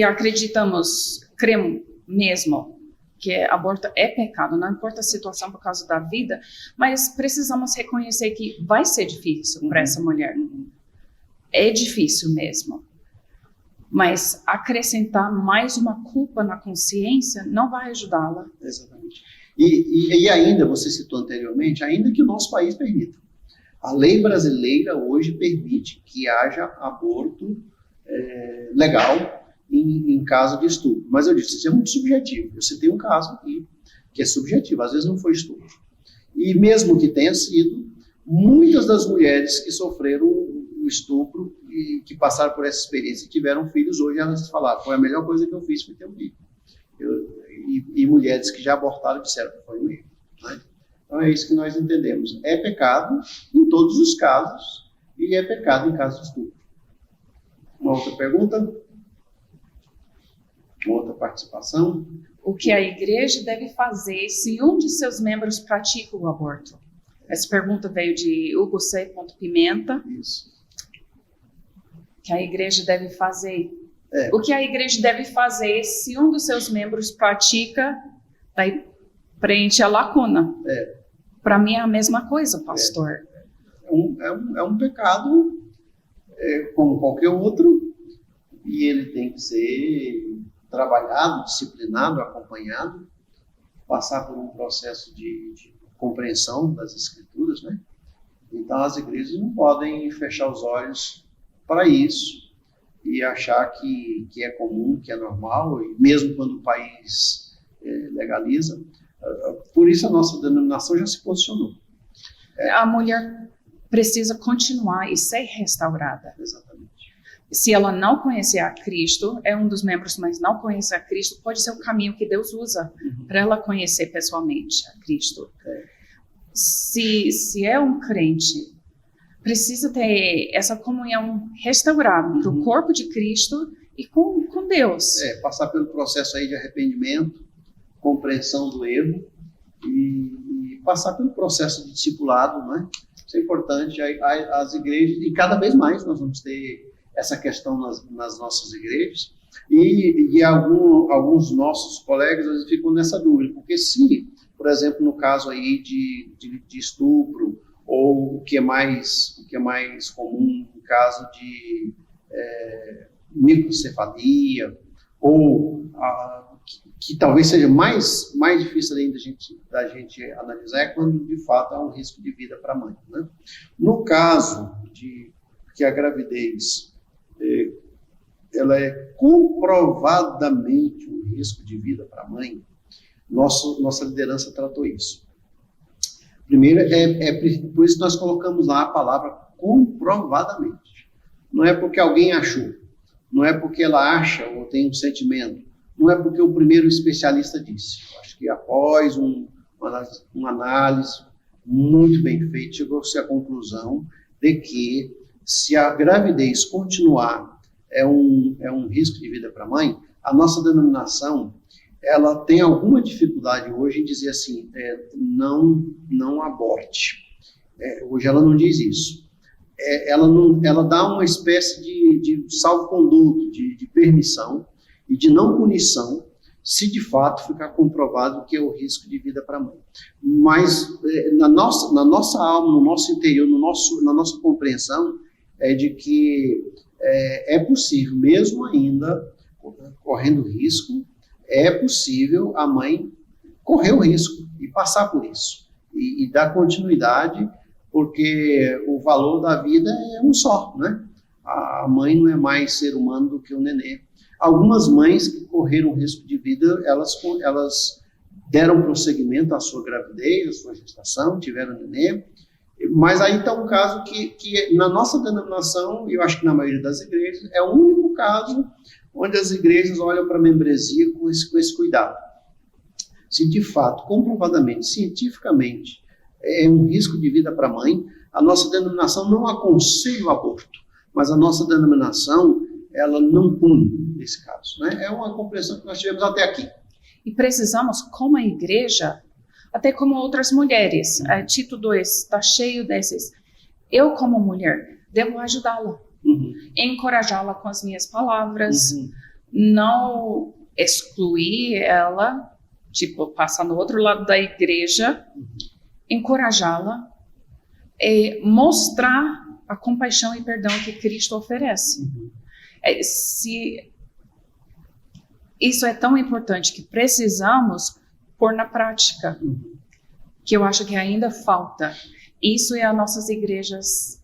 Speaker 2: acreditamos, cremos mesmo, que aborto é pecado, não importa a situação por causa da vida, mas precisamos reconhecer que vai ser difícil para essa mulher. É difícil mesmo. Mas acrescentar mais uma culpa na consciência não vai ajudá-la.
Speaker 1: Exatamente. E ainda, você citou anteriormente, ainda que o nosso país permita. A lei brasileira hoje permite que haja aborto legal em caso de estupro. Mas eu disse, isso é muito subjetivo. Eu citei um caso aqui que é subjetivo, às vezes não foi estupro. E mesmo que tenha sido, muitas das mulheres que sofreram o estupro e que passaram por essa experiência e tiveram filhos, hoje elas falaram, foi a melhor coisa que eu fiz foi ter um filho. E mulheres que já abortaram disseram que foi um erro. Né? Então é isso que nós entendemos. É pecado em todos os casos e é pecado em caso de estupro. Uma outra pergunta? Uma outra participação?
Speaker 2: O que a igreja deve fazer se um de seus membros pratica o aborto? Essa pergunta veio de Hugo C. Pimenta.
Speaker 1: Isso.
Speaker 2: Que a igreja deve fazer. O que a igreja deve fazer se um dos seus membros pratica, daí preenche a lacuna. Para mim é a mesma coisa, pastor.
Speaker 1: É um pecado como qualquer outro, e ele tem que ser trabalhado, disciplinado, acompanhado, passar por um processo de compreensão das Escrituras, né? Então, as igrejas não podem fechar os olhos para isso e achar que é comum, que é normal, e mesmo quando o país legaliza. Por isso, a nossa denominação já se posicionou.
Speaker 2: A mulher precisa continuar e ser restaurada.
Speaker 1: Exatamente.
Speaker 2: Se ela não conhecer a Cristo, é um dos membros, mas não conhecer a Cristo, pode ser o caminho que Deus usa para ela conhecer pessoalmente a Cristo. Se é um crente, precisa ter essa comunhão restaurada para o corpo de Cristo e com Deus.
Speaker 1: Passar pelo processo aí de arrependimento, compreensão do erro e passar pelo processo de discipulado, né? Isso é importante. As igrejas, e cada vez mais nós vamos ter essa questão nas nossas igrejas, e alguns nossos colegas às vezes ficam nessa dúvida, porque se, por exemplo, no caso aí de estupro, ou o que é mais comum no caso de microcefalia, ou que talvez seja mais difícil ainda da gente analisar, é quando de fato há um risco de vida para a mãe, né? No caso de que a gravidez ela é comprovadamente um risco de vida para a mãe, nossa liderança tratou isso. Primeiro, por isso nós colocamos lá a palavra comprovadamente. Não é porque alguém achou, não é porque ela acha ou tem um sentimento, não é porque o primeiro especialista disse. Acho que após uma análise muito bem feita, chegou-se à conclusão de que se a gravidez continuar é um risco de vida para a mãe, a nossa denominação ela tem alguma dificuldade hoje em dizer assim, não aborte. Hoje ela não diz isso. Ela dá uma espécie de salvo-conduto, de permissão e de não punição, se de fato ficar comprovado que é o risco de vida para a mãe. Mas na nossa alma, no nosso interior, na nossa compreensão, é de que é possível, mesmo ainda correndo risco, é possível a mãe correr o risco e passar por isso. E dar continuidade, porque o valor da vida é um só, né? A mãe não é mais ser humano do que o nenê. Algumas mães que correram risco de vida, elas deram prosseguimento à sua gravidez, à sua gestação, tiveram nenê. Mas aí está um caso que na nossa denominação, e eu acho que na maioria das igrejas, é o único caso onde as igrejas olham para a membresia com esse cuidado. Se de fato, comprovadamente, cientificamente, é um risco de vida para a mãe, a nossa denominação não aconselha o aborto, mas a nossa denominação, ela não pune nesse caso, né? É uma compreensão que nós tivemos até aqui.
Speaker 2: E precisamos, como a igreja, até como outras mulheres, Tito 2 está cheio desses. Eu, como mulher, devo ajudá-la, encorajá-la com as minhas palavras, não excluir ela, tipo, passar no outro lado da igreja, encorajá-la, mostrar a compaixão e perdão que Cristo oferece. Isso é tão importante que precisamos pôr na prática, que eu acho que ainda falta. Isso é as nossas igrejas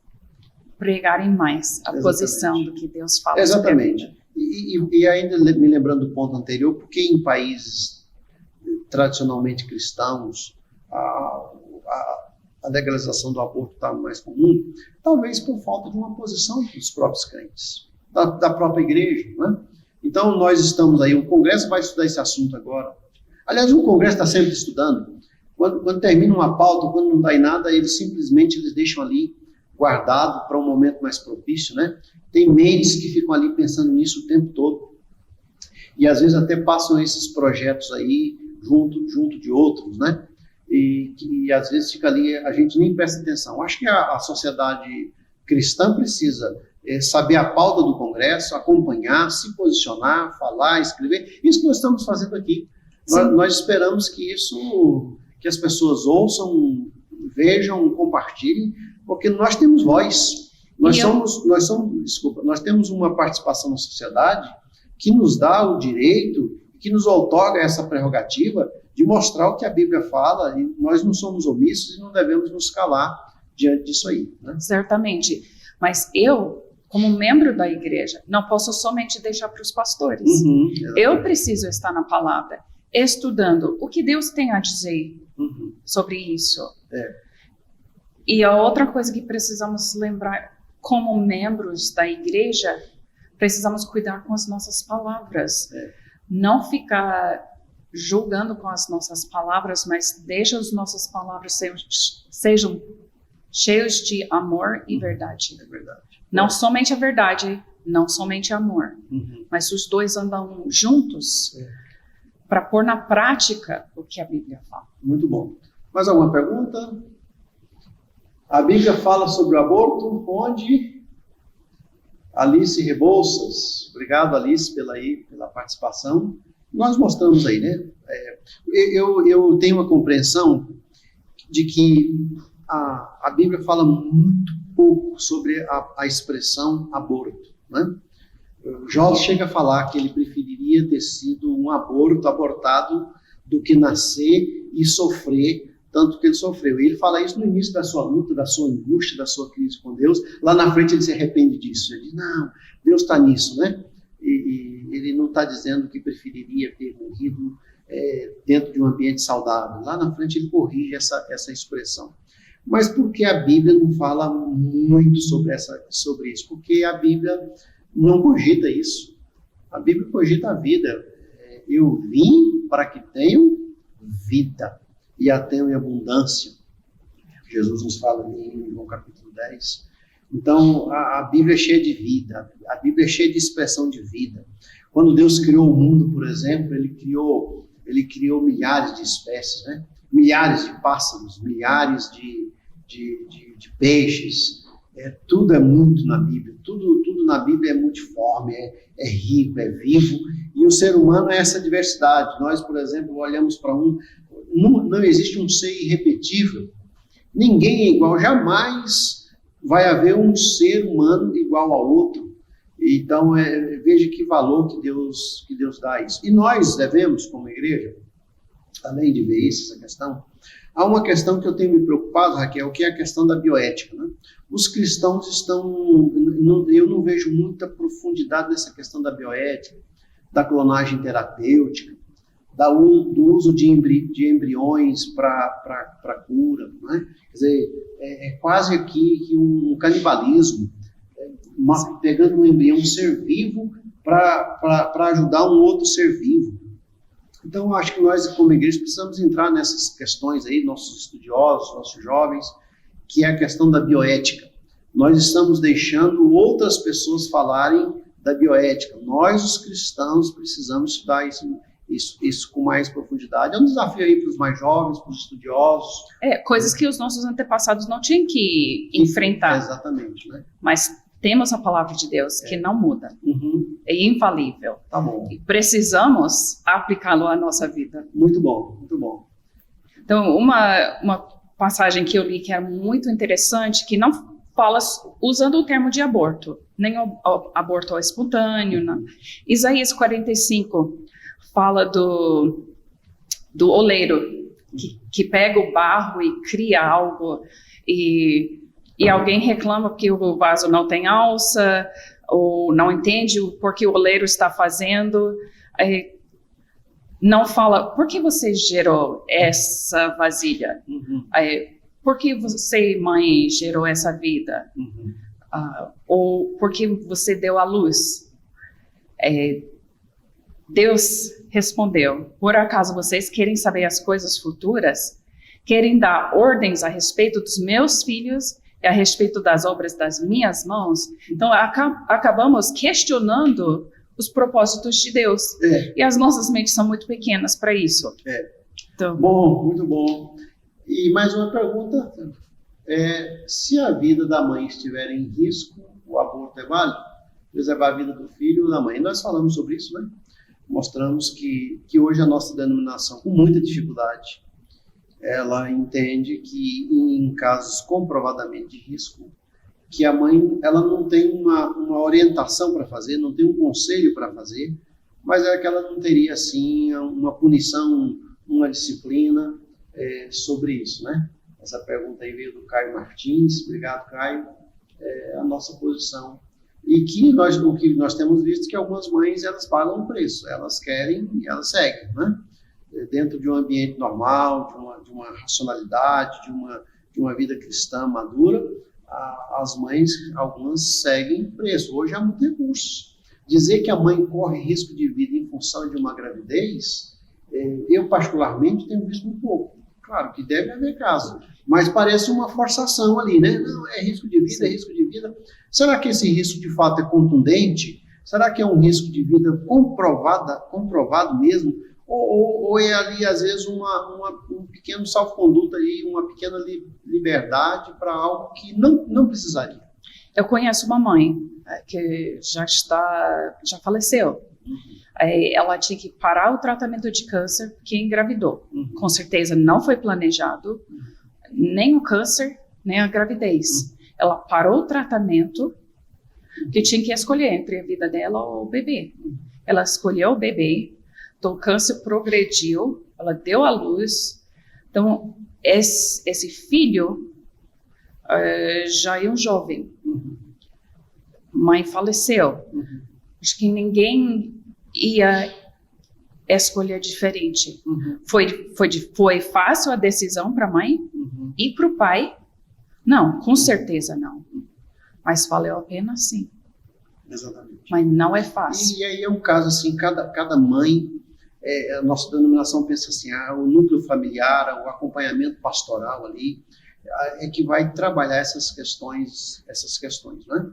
Speaker 2: pregarem mais a posição do que Deus fala.
Speaker 1: Exatamente. E ainda me lembrando do ponto anterior, porque em países tradicionalmente cristãos a legalização do aborto está mais comum, talvez por falta de uma posição dos próprios crentes, da própria igreja, né? Então nós estamos aí, o Congresso vai estudar esse assunto agora. Aliás, o Congresso está sempre estudando. Quando termina uma pauta, quando não dá em nada, eles deixam ali guardado para um momento mais propício, né? Tem mentes que ficam ali pensando nisso o tempo todo. E às vezes até passam esses projetos aí junto de outros, né? E às vezes fica ali, a gente nem presta atenção. Acho que a sociedade cristã precisa saber a pauta do Congresso, acompanhar, se posicionar, falar, escrever. Isso que nós estamos fazendo aqui. Nós esperamos que as pessoas ouçam, vejam, compartilhem, Porque nós temos voz. Nós temos uma participação na sociedade que nos dá o direito, que nos outorga essa prerrogativa de mostrar o que a Bíblia fala, e nós não somos omissos e não devemos nos calar diante disso aí. Né?
Speaker 2: Certamente. Mas eu, como membro da igreja, não posso somente deixar para os pastores. Eu preciso estar na palavra, estudando o que Deus tem a dizer sobre isso. E a outra coisa que precisamos lembrar, como membros da igreja, precisamos cuidar com as nossas palavras. Não ficar julgando com as nossas palavras, mas deixa as nossas palavras sejam cheias de amor e verdade.
Speaker 1: É verdade.
Speaker 2: Não somente a verdade, não somente amor, mas os dois andam juntos para pôr na prática o que a Bíblia fala.
Speaker 1: Muito bom. Mais alguma pergunta? A Bíblia fala sobre o aborto, onde? Alice Rebouças. Obrigado, Alice, pela participação. Nós mostramos aí, né? Eu tenho uma compreensão de que a Bíblia fala muito pouco sobre a expressão aborto, né? Jó chega a falar que ele preferiria ter sido um abortado do que nascer e sofrer tanto que ele sofreu. E ele fala isso no início da sua luta, da sua angústia, da sua crise com Deus. Lá na frente ele se arrepende disso. Ele diz, não, Deus está nisso, né? E ele não está dizendo que preferiria ter morrido dentro de um ambiente saudável. Lá na frente ele corrige essa expressão. Mas por que a Bíblia não fala muito sobre isso? Porque a Bíblia não cogita isso. A Bíblia cogita a vida. Eu vim para que tenham vida e a tenham em abundância. Jesus nos fala em João capítulo 10. Então, a Bíblia é cheia de vida, a Bíblia é cheia de expressão de vida. Quando Deus criou o mundo, por exemplo, ele criou milhares de espécies, né? Milhares de pássaros, milhares de peixes. Tudo é muito na Bíblia, tudo na Bíblia é multiforme, é rico, é vivo, e o ser humano é essa diversidade. Nós, por exemplo, olhamos para não existe um ser irrepetível, ninguém é igual, jamais vai haver um ser humano igual ao outro. Então, veja que valor que Deus dá a isso. E nós devemos, como igreja, além de ver isso, essa questão, há uma questão que eu tenho me preocupado, Raquel, que é a questão da bioética, né? Os cristãos eu não vejo muita profundidade nessa questão da bioética, da clonagem terapêutica, do uso de embriões para cura, né? Quer dizer, é quase aqui um canibalismo, pegando um embrião, um ser vivo, para ajudar um outro ser vivo. Então, eu acho que nós, como igreja, precisamos entrar nessas questões aí, nossos estudiosos, nossos jovens, que é a questão da bioética. Nós estamos deixando outras pessoas falarem da bioética. Nós, os cristãos, precisamos estudar isso com mais profundidade. É um desafio aí para os mais jovens, para os estudiosos.
Speaker 2: Coisas que os nossos antepassados não tinham que enfrentar.
Speaker 1: Exatamente, né?
Speaker 2: Mas temos a palavra de Deus, que não muda. É infalível.
Speaker 1: Tá bom.
Speaker 2: E precisamos aplicá-lo à nossa vida.
Speaker 1: Muito bom, muito bom.
Speaker 2: Então, uma passagem que eu li que é muito interessante, que não fala usando o termo de aborto, nem o aborto espontâneo. Não. Isaías 45 fala do oleiro, que pega o barro e cria algo, e alguém reclama porque o vaso não tem alça, ou não entende o porquê o oleiro está fazendo. Não fala, por que você gerou essa vasilha? Por que você, mãe, gerou essa vida? Ou por que você deu à luz? Deus respondeu, por acaso vocês querem saber as coisas futuras? Querem dar ordens a respeito dos meus filhos e a respeito das obras das minhas mãos? Então, acabamos questionando os propósitos de Deus. E as nossas mentes são muito pequenas para isso. Então,
Speaker 1: bom, muito bom. E mais uma pergunta. Se a vida da mãe estiver em risco, o aborto é válido? Preservar a vida do filho ou da mãe? Nós falamos sobre isso, né? Mostramos que hoje a nossa denominação, com muita dificuldade, ela entende que em casos comprovadamente de risco, que a mãe ela não tem uma orientação para fazer, não tem um conselho para fazer, mas é que ela não teria assim uma punição, uma disciplina sobre isso, né? Essa pergunta aí veio do Caio Martins. Obrigado, Caio. A nossa posição. E que o que nós temos visto que algumas mães, elas pagam o preço. Elas querem e elas seguem, né? Dentro de um ambiente normal, de uma racionalidade, de uma vida cristã madura, as mães, algumas seguem preço. Hoje há muito recurso. Dizer que a mãe corre risco de vida em função de uma gravidez, eu particularmente tenho visto um pouco. Claro que deve haver caso, mas parece uma forçação ali, né? Não, é risco de vida, é risco de vida. Será que esse risco de fato é contundente? Será que é um risco de vida comprovado mesmo? Ou é ali, às vezes, um pequeno salvo-conduto aí, uma pequena liberdade para algo que não precisaria?
Speaker 2: Eu conheço uma mãe que já faleceu. Ela tinha que parar o tratamento de câncer porque engravidou. Com certeza não foi planejado, nem o câncer, nem a gravidez. Ela parou o tratamento porque tinha que escolher entre a vida dela ou o bebê. Ela escolheu o bebê, então o câncer progrediu, ela deu à luz. Então, esse filho já é um jovem. Mãe faleceu. Acho que ninguém ia escolher diferente. Foi fácil a decisão para a mãe e para o pai? Não, com certeza não. Mas valeu a pena, sim.
Speaker 1: Exatamente.
Speaker 2: Mas não é fácil.
Speaker 1: E aí é um caso assim, cada mãe, a nossa denominação pensa assim, o núcleo familiar, o acompanhamento pastoral ali, é que vai trabalhar essas questões, né?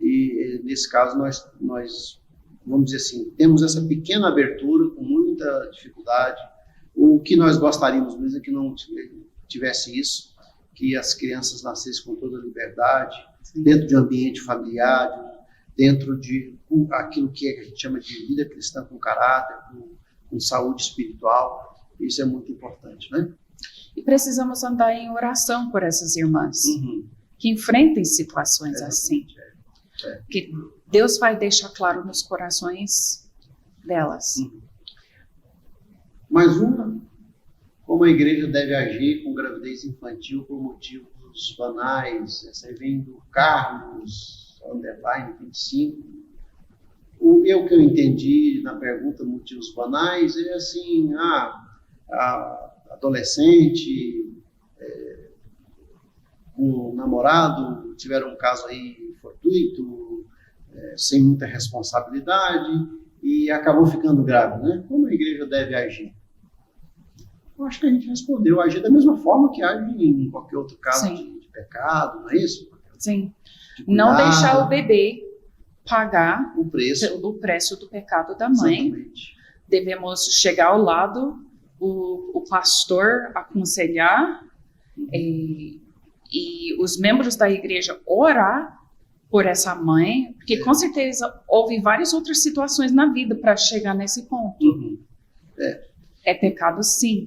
Speaker 1: E nesse caso nós vamos dizer assim, temos essa pequena abertura com muita dificuldade. O que nós gostaríamos mesmo é que não tivesse isso, que as crianças nascessem com toda a liberdade, dentro de um ambiente familiar, dentro de aquilo que a gente chama de vida cristã com caráter, com saúde espiritual. Isso é muito importante, né?
Speaker 2: E precisamos andar em oração por essas irmãs que enfrentem situações assim. Que Deus vai deixar claro nos corações delas.
Speaker 1: Mais uma, como a igreja deve agir com gravidez infantil por motivos banais. Essa aí vem do Carlos, underline 25. O que eu entendi na pergunta motivos banais é assim, a adolescente com um namorado tiveram um caso aí fortuito, sem muita responsabilidade, e acabou ficando grávida, né? Como a igreja deve agir? Eu acho que a gente respondeu, agir da mesma forma que age em qualquer outro caso de pecado, não é isso?
Speaker 2: Sim. Não deixar o bebê pagar
Speaker 1: o
Speaker 2: preço do pecado da mãe.
Speaker 1: Exatamente.
Speaker 2: Devemos chegar ao lado, o pastor aconselhar e os membros da igreja orar por essa mãe, porque com certeza houve várias outras situações na vida para chegar nesse ponto. É pecado, sim.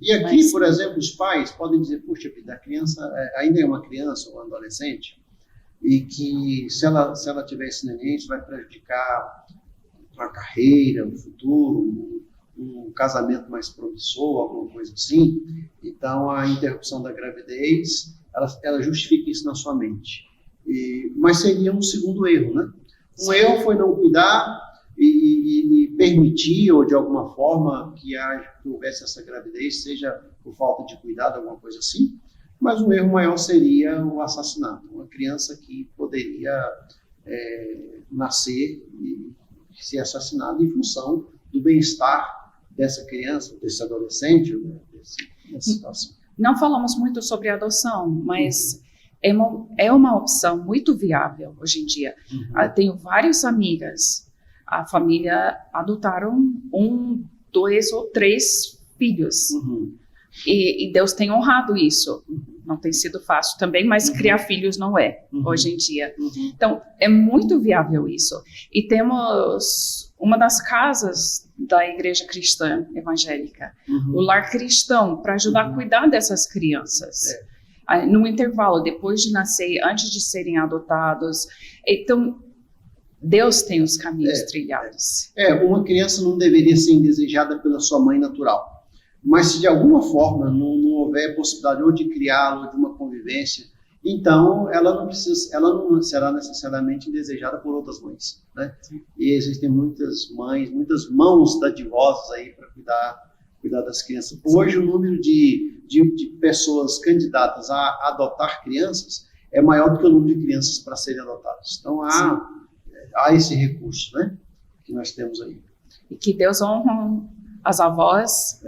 Speaker 1: E aqui, por exemplo, os pais podem dizer, puxa vida, a criança ainda é uma criança ou um adolescente, e que se ela tiver esse neném, isso vai prejudicar a carreira, o futuro, um casamento mais promissor, alguma coisa assim. Então, a interrupção da gravidez, ela justifica isso na sua mente. Mas seria um segundo erro, né? Um erro foi não cuidar e permitir, ou de alguma forma, que houvesse essa gravidez, seja por falta de cuidado, alguma coisa assim. Mas um erro maior seria o assassinato. Uma criança que poderia nascer e ser assassinada em função do bem-estar dessa criança, desse adolescente, dessa situação.
Speaker 2: Não falamos muito sobre adoção, mas é uma opção muito viável hoje em dia. Tenho várias amigas, a família adotaram 1, 2 ou 3 filhos. E Deus tem honrado isso. Não tem sido fácil também, mas criar filhos não é, hoje em dia. Então, é muito viável isso. E temos uma das casas da igreja cristã evangélica, o lar cristão, para ajudar a cuidar dessas crianças. No intervalo, depois de nascer, antes de serem adotados. Então, Deus tem os caminhos trilhados.
Speaker 1: Uma criança não deveria ser indesejada pela sua mãe natural. Mas se de alguma forma não houver possibilidade ou de criá-la ou de uma convivência, então ela não será necessariamente desejada por outras mães, né? E existem muitas mães, muitas mãos dadivosas aí para cuidar das crianças. Hoje o número de pessoas candidatas a adotar crianças é maior do que o número de crianças para serem adotadas. Então há esse recurso, né, que nós temos aí.
Speaker 2: E que Deus honra as avós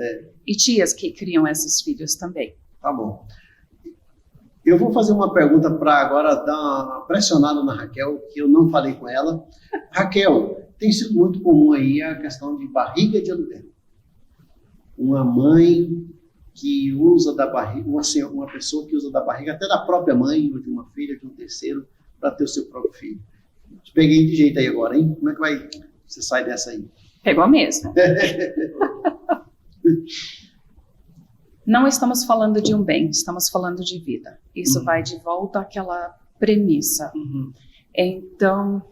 Speaker 2: e tias que criam esses filhos também.
Speaker 1: Tá bom. Eu vou fazer uma pergunta para agora dar uma pressionada na Raquel, que eu não falei com ela. Raquel, tem sido muito comum aí a questão de barriga de aluguel. Uma mãe que usa da barriga, uma pessoa que usa da barriga até da própria mãe, ou de uma filha, de um terceiro, para ter o seu próprio filho. Te peguei de jeito aí agora, hein? Como é que você sai dessa aí?
Speaker 2: Pegou mesmo. Não estamos falando de um bem, estamos falando de vida. Isso vai de volta àquela premissa. Então,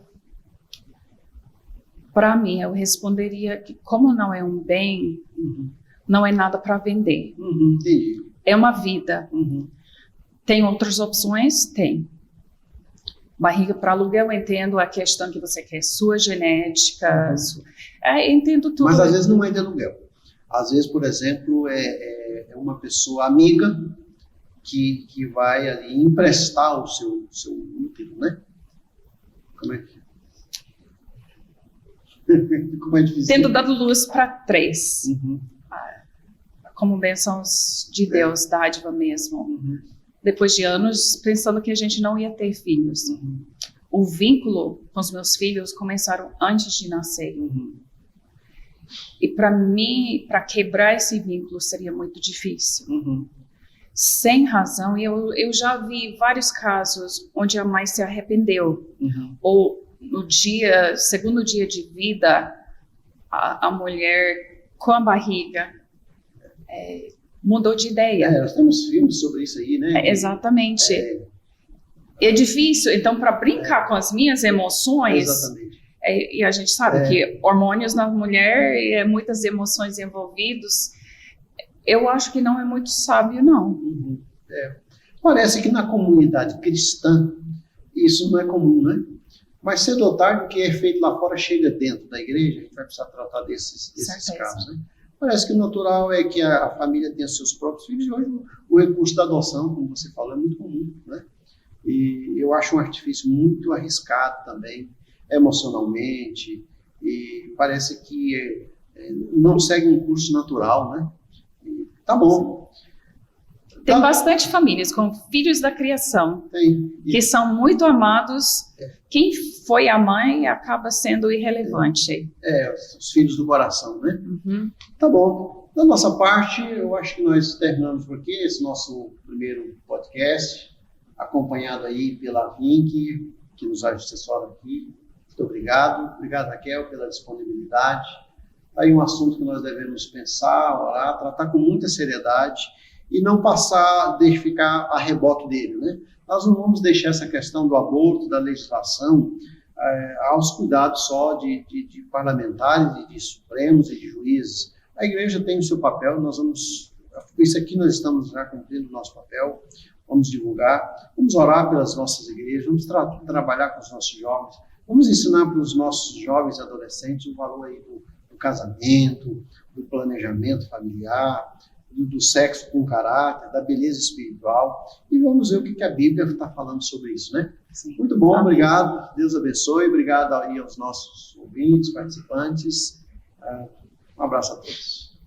Speaker 2: para mim, eu responderia que como não é um bem, não é nada para vender. É uma vida. Tem outras opções? Tem. Barriga para aluguel, eu entendo a questão que você quer, sua genética, entendo tudo.
Speaker 1: Mas às vezes não é de aluguel. Às vezes, por exemplo, é uma pessoa amiga que vai ali emprestar o seu útero, né? Como é que... Como é difícil?
Speaker 2: Tendo dado luz para 3. Como bênçãos de Deus, dádiva mesmo. Depois de anos pensando que a gente não ia ter filhos. O vínculo com os meus filhos começaram antes de nascer. E para mim, para quebrar esse vínculo seria muito difícil. Sem razão. E eu já vi vários casos onde a mãe se arrependeu. Ou no segundo dia de vida, a mulher com a barriga mudou de ideia.
Speaker 1: Nós temos filmes sobre isso aí, né?
Speaker 2: Exatamente. É difícil, então, para brincar com as minhas emoções, e a gente sabe que hormônios na mulher e muitas emoções envolvidas, eu acho que não é muito sábio, não.
Speaker 1: Parece que na comunidade cristã isso não é comum, né? Mas cedo ou tarde, o que é feito lá fora chega dentro da igreja, a gente vai precisar tratar desses casos, né? Parece que o natural é que a família tenha seus próprios filhos, e hoje o recurso da adoção, como você falou, é muito comum, né? E eu acho um artifício muito arriscado também, emocionalmente, e parece que não segue um curso natural, né? Tá bom.
Speaker 2: Tem bastante famílias com filhos da criação que são muito amados. Quem foi a mãe acaba sendo irrelevante.
Speaker 1: Os filhos do coração, né? Tá bom. Da nossa parte, eu acho que nós terminamos por aqui esse nosso primeiro podcast, acompanhado aí pela Vink, que nos assessora aqui. Muito obrigado. Obrigado, Raquel, pela disponibilidade. Aí um assunto que nós devemos pensar, orar, tratar com muita seriedade e não ficar a reboque dele, né? Nós não vamos deixar essa questão do aborto, da legislação, aos cuidados só de parlamentares, de supremos e de juízes. A igreja tem o seu papel, isso aqui nós estamos já cumprindo o nosso papel, vamos divulgar, vamos orar pelas nossas igrejas, vamos trabalhar com os nossos jovens, vamos ensinar para os nossos jovens e adolescentes o valor aí do casamento, do planejamento familiar, do sexo com caráter, da beleza espiritual, e vamos ver o que a Bíblia está falando sobre isso, né?
Speaker 2: Sim.
Speaker 1: Muito bom, obrigado, Deus abençoe, obrigado aí aos nossos ouvintes, participantes, um abraço a todos.